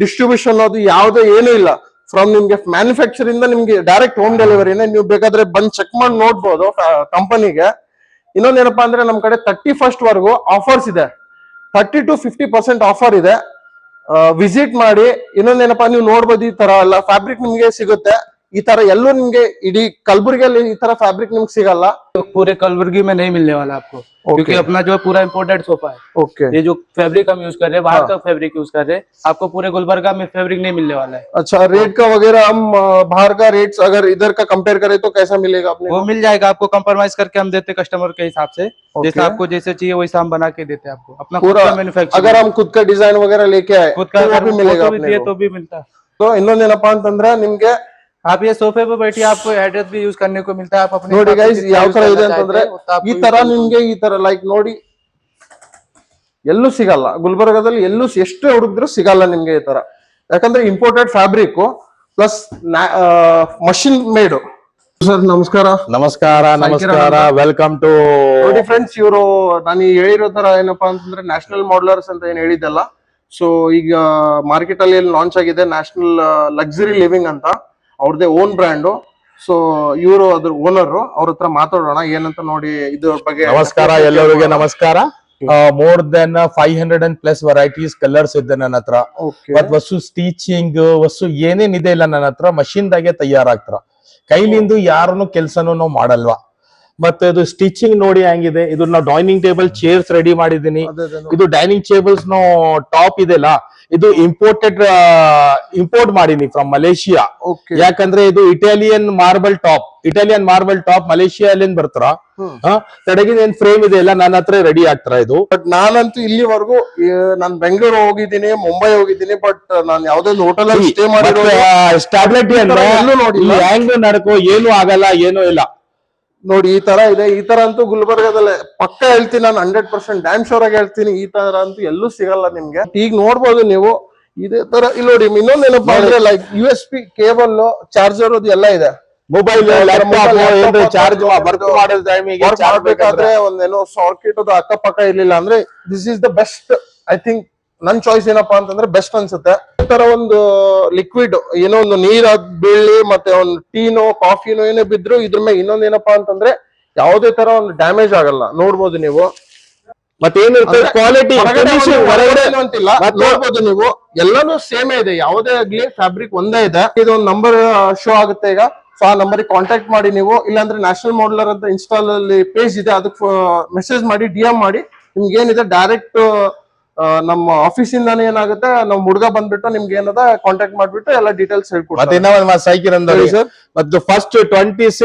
ಡಿಸ್ಟ್ರಿಬ್ಯೂಷನ್ ಅದು ಯಾವುದೇ ಏನೂ ಇಲ್ಲ. ಫ್ರಮ್ ನಿಮ್ಗೆ ಮ್ಯಾನುಫ್ಯಾಕ್ಚರ್ ಇಂದ ನಿಮ್ಗೆ ಡೈರೆಕ್ಟ್ ಹೋಮ್ ಡೆಲಿವರಿನೇ. ನೀವು ಬೇಕಾದ್ರೆ ಬಂದ್ ಚೆಕ್ ಮಾಡಿ ನೋಡ್ಬೋದು ಕಂಪನಿಗೆ. ಇನ್ನೊಂದೇನಪ್ಪಾ ಅಂದ್ರೆ ನಮ್ ಕಡೆ 31st ವರೆಗೂ ಆಫರ್ಸ್ ಇದೆ. 30 to 50% ಆಫರ್ ಇದೆ. ವಿಸಿಟ್ ಮಾಡಿ. ಇನ್ನೊಂದೇನಪ್ಪಾ ನೀವು ನೋಡ್ಬೋದು, ಈ ತರ ಎಲ್ಲ ಫ್ಯಾಬ್ರಿಕ್ ನಿಮ್ಗೆ ಸಿಗುತ್ತೆ. ಈ ತರ ಎಲ್ಲೂ ನಿಮ್ಗೆ ಇಡೀ ಕಲಬುर्गी ಈ ತರ ಫ್ಯಾಬ್रिक ನಿಮ್ಗೆ ಸಿಗಲ್ಲ. पूरे कलबुर्गी में नहीं मिलने वाला आपको, क्योंकि अपना जो पूरा इम्पोर्टेड सोफा है. ओके. ये जो फैब्रिक हम यूज कर रहे हैं बाहर का फैब्रिक यूज कर रहे हैं. आपको पूरे गुलबर्गा में फैब्रिक नहीं मिलने वाला है. अच्छा, रेट का वगैरह हम बाहर का रेट्स अगर इधर का कंपेयर करें तो कैसा मिलेगा अपने? वो मिल जाएगा आपको, कंप्रोमाइज करके हम देते कस्टमर के हिसाब से. जैसे आपको जैसे चाहिए वैसा हम बना के देते हैं आपको. अपना पूरा मैन्युफैक्चर. अगर हम खुद का डिजाइन वगैरह लेके आए खुद का भी मिलेगा तो भी मिलता है. तो ಇನ್ನೊಂದೇನಪ್ಪಾ ಅಂತಂದ್ರೆ ನಿಮ್ಗೆ आप ये सोफे पे बैठिए, आपको एड्रेस भी यूज करने को मिलता है. आप अपने ನೋಡಿ ಗೈಸ್ ಯಾವ ತರ ಇದೆ ಅಂತಂದ್ರೆ ಈ ತರ ನಿಮ್ಗೆ ಈ ತರ ಲೈಕ್ ನೋಡಿ ಎಲ್ಲೂ ಸಿಗಲ್ಲ ಗುಲ್ಬರ್ಗಾದಲ್ಲಿ. ಎಲ್ಲೂ ಎಷ್ಟೇ ಹುಡುಗಿದ್ರು ಸಿಗಲ್ಲ ನಿಮ್ಗೆ ಈ ತರ. ಯಾಕಂದ್ರೆ imported fabric plus machine made. Sir ನಮಸ್ಕಾರ. ನಮಸ್ಕಾರ. Welcome to. ನೋಡಿ ಫ್ರೆಂಡ್ಸ್, ಇವರು ನಾನು ಹೇಳಿರೋ ತರ ಏನಪ್ಪಾ ಅಂತಂದ್ರೆ ನ್ಯಾಷನಲ್ ಮಾಡ್ಯುಲರ್ಸ್ ಅಂತ ಏನ್ ಹೇಳಿದ್ದಲ್ಲ. ಸೊ ಈಗ ಮಾರ್ಕೆಟ್ ಅಲ್ಲಿ ಲಾಂಚ್ ಆಗಿದೆ ನ್ಯಾಷನಲ್ ಲಕ್ಸುರಿ ಲಿವಿಂಗ್ ಅಂತ. ಅವ್ರದೇ ಓನ್ ಬ್ರ್ಯಾಂಡ್. ಸೊ ಇವರು ಅದ್ರ ಓನರ್. ಅವ್ರ ಹತ್ರ ಮಾತಾಡೋಣ ಏನಂತ ನೋಡಿ ಇದ್ರ ಬಗ್ಗೆ. ನಮಸ್ಕಾರ ಎಲ್ಲರಿಗೆ. ನಮಸ್ಕಾರ. ಮೋರ್ ದೆನ್ 500+ ವೆರೈಟೀಸ್ ಕಲರ್ಸ್ ಇದೆ ನನ್ನ ಹತ್ರ. ಮತ್ ವಸ್ತು ಸ್ಟಿಚಿಂಗ್ ವಸ್ತು ಏನೇನಿದೆ ಇಲ್ಲ ನನ್ನ ಹತ್ರ ಮಷಿನ್ ದಾಗೆ ತಯಾರಾಗ್ತಾರ. ಕೈಲಿಂದ ಯಾರನ್ನು ಕೆಲ್ಸನೂ ನಾವು ಮಾಡಲ್ವಾ. ಮತ್ತೆ ಇದು ಸ್ಟಿಚಿಂಗ್ ನೋಡಿ ಹೆಂಗಿದೆ. ಇದು ನಾವು ಡೈನಿಂಗ್ ಟೇಬಲ್ ಚೇರ್ಸ್ ರೆಡಿ ಮಾಡಿದೀನಿ. ಇದು ಡೈನಿಂಗ್ ಟೇಬಲ್ಸ್ ನೋ ಟಾಪ್ ಇದೆಲ್ಲ ಇದು ಇಂಪೋರ್ಟ್ ಮಾಡೀನಿ ಫ್ರಮ್ ಮಲೇಷಿಯಾ. ಯಾಕಂದ್ರೆ ಇದು ಇಟಾಲಿಯನ್ ಮಾರ್ಬಲ್ ಟಾಪ್ ಮಲೇಷಿಯಾಲಿಂದ ಬರ್ತಾರ. ತಡಗಿನ ಏನ್ ಫ್ರೇಮ್ ಇದೆ ಎಲ್ಲ ನನ್ನ ಹತ್ರ ರೆಡಿ ಆಗ್ತಾರ ಇದು. ಬಟ್ ನಾನಂತೂ ಇಲ್ಲಿವರೆಗೂ ನಾನ್ ಬೆಂಗಳೂರು ಹೋಗಿದ್ದೀನಿ, ಮುಂಬೈ ಹೋಗಿದ್ದೀನಿ. ಬಟ್ ನಾನು ಯಾವ್ದೋ ಹೋಟೆಲ್ ಅಲ್ಲಿ ಸ್ಟೇ ಮಾಡಿರೋ ಸ್ಟಾಬಿಲಿಟಿ ಅಂದ್ರೆ ಹೆಂಗ್ ನಡ್ಕೋ ಏನು ಆಗಲ್ಲ, ಏನೂ ಇಲ್ಲ. ನೋಡಿ ಈ ತರ ಇದೆ. ಈ ತರ ಅಂತೂ ಗುಲ್ಬರ್ಗಾದಲ್ಲೇ ಪಕ್ಕ ಹೇಳ್ತೀನಿ ನಾನು. 100% ಡ್ಯಾಮ್ ಶೋರ್ ಆಗಿ ಹೇಳ್ತೀನಿ. ಈ ತರ ಅಂತೂ ಎಲ್ಲೂ ಸಿಗಲ್ಲ ನಿಮ್ಗೆ. ಈಗ ನೋಡ್ಬೋದು ನೀವು ಇದೇ ತರ. ಇಲ್ಲಿ ನೋಡಿ ಇನ್ನೊಂದೇನಪ್ಪಾ ಅಂದ್ರೆ ಲೈಕ್ USB ಕೇಬಲ್, ಚಾರ್ಜರ್ ಅದು ಎಲ್ಲ ಇದೆ. ಮೊಬೈಲ್ ಚಾರ್ಜ್ ಮಾಡ್ಬೇಕಾದ್ರೆ ಒಂದೇನೋ ಸಾಕೆಟ್ ಅದು ಅಕ್ಕಪಕ್ಕ ಇರ್ಲಿಲ್ಲ ಅಂದ್ರೆ this is the best. I think ನನ್ ಚಾಯ್ಸ್ ಏನಪ್ಪಾ ಅಂತಂದ್ರೆ ಬೆಸ್ಟ್ ಅನ್ಸುತ್ತೆ. ಈ ತರ ಒಂದು ಲಿಕ್ವಿಡ್ ಏನೋ ಒಂದು ನೀರ್ ಬೀಳಿ ಮತ್ತೆ ಒಂದು ಟೀನೋ ಕಾಫಿನೋ ಏನೇ ಬಿದ್ರು ಇದ್ರ ಮೇಲೆ ಇನ್ನೊಂದೇನಪ್ಪಾ ಅಂತಂದ್ರೆ ಯಾವುದೇ ತರ ಒಂದು ಡ್ಯಾಮೇಜ್ ಆಗಲ್ಲ. ನೋಡ್ಬೋದು ನೀವು. ಮತ್ತೇನಿರ್ತದೆ ಕ್ವಾಲಿಟಿ ಅಂತಿಲ್ಲ. ನೋಡ್ಬೋದು ನೀವು ಎಲ್ಲಾನು ಸೇಮೇ ಇದೆ. ಯಾವುದೇ ಆಗ್ಲಿ ಫ್ಯಾಬ್ರಿಕ್ ಒಂದೇ ಇದೆ. ಇದೊಂದು ನಂಬರ್ ಶೋ ಆಗುತ್ತೆ ಈಗ. ಸೊ ಆ ನಂಬರ್ ಕಾಂಟ್ಯಾಕ್ಟ್ ಮಾಡಿ ನೀವು. ಇಲ್ಲಾಂದ್ರೆ ನ್ಯಾಷನಲ್ ಮಾಡ್ಯುಲರ್ ಅಂತ ಇನ್ಸ್ಟಾಲ್ ಅಲ್ಲಿ ಪೇಜ್ ಇದೆ, ಅದಕ್ಕೆ ಮೆಸೇಜ್ ಮಾಡಿ DM ಮಾಡಿ. ನಿಮ್ಗೆ ಏನಿದೆ ಡೈರೆಕ್ಟ್ ನಮ್ಮ ಆಫೀಸ್ ಇಂದಾನೆ ಏನಾಗುತ್ತೆ ನಮ್ ಹುಡುಗ ಬಂದ್ಬಿಟ್ಟು ನಿಮ್ಗೆ ಏನದ ಕಾಂಟ್ಯಾಕ್ಟ್ ಮಾಡ್ಬಿಟ್ಟು ಎಲ್ಲ ಡೀಟೇಲ್ಸ್ ಹೇಳ್ಕೊಡ್ತಾರೆ. ಮತ್ತೆ ಫಸ್ಟ್ 26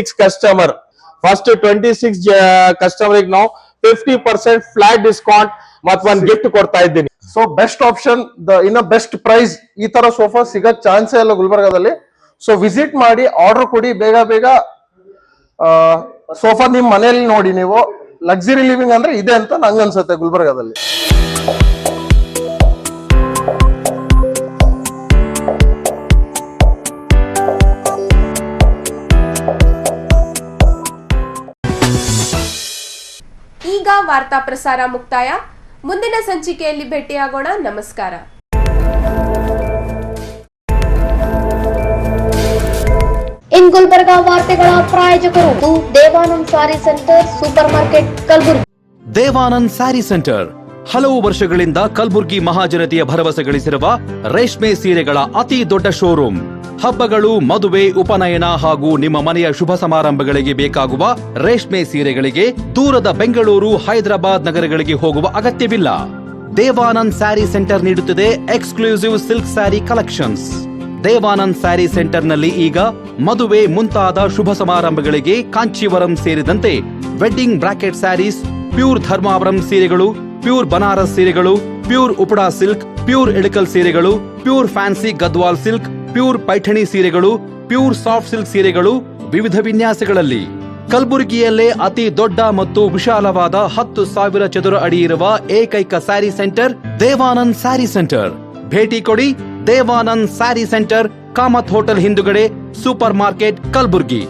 ಕಸ್ಟಮರ್ ನಾವು 50% ಫ್ಲಾಟ್ ಡಿಸ್ಕೌಂಟ್ ಮತ್ತೆ ಒಂದು ಗಿಫ್ಟ್ ಕೊಡ್ತಾ ಇದ್ದೀನಿ. ಸೊ ಬೆಸ್ಟ್ ಆಪ್ಷನ್, ಇನ್ನ ಬೆಸ್ಟ್ ಪ್ರೈಸ್. ಈ ತರ ಸೋಫಾ ಸಿಗೋ ಚಾನ್ಸೇ ಇಲ್ಲ ಗುಲ್ಬರ್ಗಾದಲ್ಲಿ. ಸೊ ವಿಸಿಟ್ ಮಾಡಿ, ಆರ್ಡರ್ ಕೊಡಿ ಬೇಗ. ಸೋಫಾ ನಿಮ್ ಮನೆಯಲ್ಲಿ ನೋಡಿ ನೀವು. ಲಕ್ಸುರಿ ಲಿವಿಂಗ್ ಅಂದ್ರೆ ಇದೆ ಅಂತ ನಂಗೆ ಅನ್ಸುತ್ತೆ ಗುಲ್ಬರ್ಗಾದಲ್ಲಿ. ಈಗ ವಾರ್ತಾ ಪ್ರಸಾರ ಮುಕ್ತಾಯ. ಮುಂದಿನ ಸಂಚಿಕೆಯಲ್ಲಿ ಭೇಟಿಯಾಗೋಣ. ನಮಸ್ಕಾರ. ಇನ್ ಗುಲ್ಬರ್ಗಾ ವಾರ್ತೆಗಳ ಪ್ರಾಯೋಜಕರು Devanand sari centre supermarket Kalaburagi. Devanand sari centre ಹಲವು ವರ್ಷಗಳಿಂದ ಕಲಬುರ್ಗಿ ಮಹಾಜನತೆಯ ಭರವಸೆ ಗಳಿಸಿರುವ ರೇಷ್ಮೆ ಸೀರೆಗಳ ಅತಿ ದೊಡ್ಡ ಶೋರೂಮ್. ಹಬ್ಬಗಳು, ಮದುವೆ, ಉಪನಯನ ಹಾಗೂ ನಿಮ್ಮ ಮನೆಯ ಶುಭ ಸಮಾರಂಭಗಳಿಗೆ ಬೇಕಾಗುವ ರೇಷ್ಮೆ ಸೀರೆಗಳಿಗೆ ದೂರದ ಬೆಂಗಳೂರು, ಹೈದರಾಬಾದ್ ನಗರಗಳಿಗೆ ಹೋಗುವ ಅಗತ್ಯವಿಲ್ಲ. ದೇವಾನಂದ್ ಸ್ಯಾರಿ ಸೆಂಟರ್ ನೀಡುತ್ತಿದೆ exclusive silk sari collections. Devanand sari ಸೆಂಟರ್ನಲ್ಲಿ ಈಗ ಮದುವೆ ಮುಂತಾದ ಶುಭ ಸಮಾರಂಭಗಳಿಗೆ ಕಾಂಚೀವರಂ ಸೇರಿದಂತೆ wedding brocade saris, pure Dharmavaram ಸೀರೆಗಳು, ಪ್ಯೂರ್ ಬನಾರಸ್ ಸೀರೆಗಳು, pure Uppada silk, pure Ilkal ಸೀರೆಗಳು, pure fancy Gadwal silk, pure Paithani ಸೀರೆಗಳು, ಪ್ಯೂರ್ ಸಾಫ್ಟ್ ಸಿಲ್ಕ್ ಸೀರೆಗಳು ವಿವಿಧ ವಿನ್ಯಾಸಗಳಲ್ಲಿ. ಕಲಬುರಗಿಯಲ್ಲೇ ಅತಿ ದೊಡ್ಡ ಮತ್ತು ವಿಶಾಲವಾದ 10,000 ಚದುರ ಅಡಿ ಇರುವ ಏಕೈಕ ಸ್ಯಾರಿ ಸೆಂಟರ್ ದೇವಾನಂದ್ ಸ್ಯಾರಿ ಸೆಂಟರ್. ಭೇಟಿ ಕೊಡಿ. ದೇವಾನಂದ್ ಸ್ಯಾರಿ ಸೆಂಟರ್, ಕಾಮತ್ ಹೋಟೆಲ್ ಹಿಂದುಗಡೆ, ಸೂಪರ್ ಮಾರ್ಕೆಟ್, ಕಲಬುರ್ಗಿ.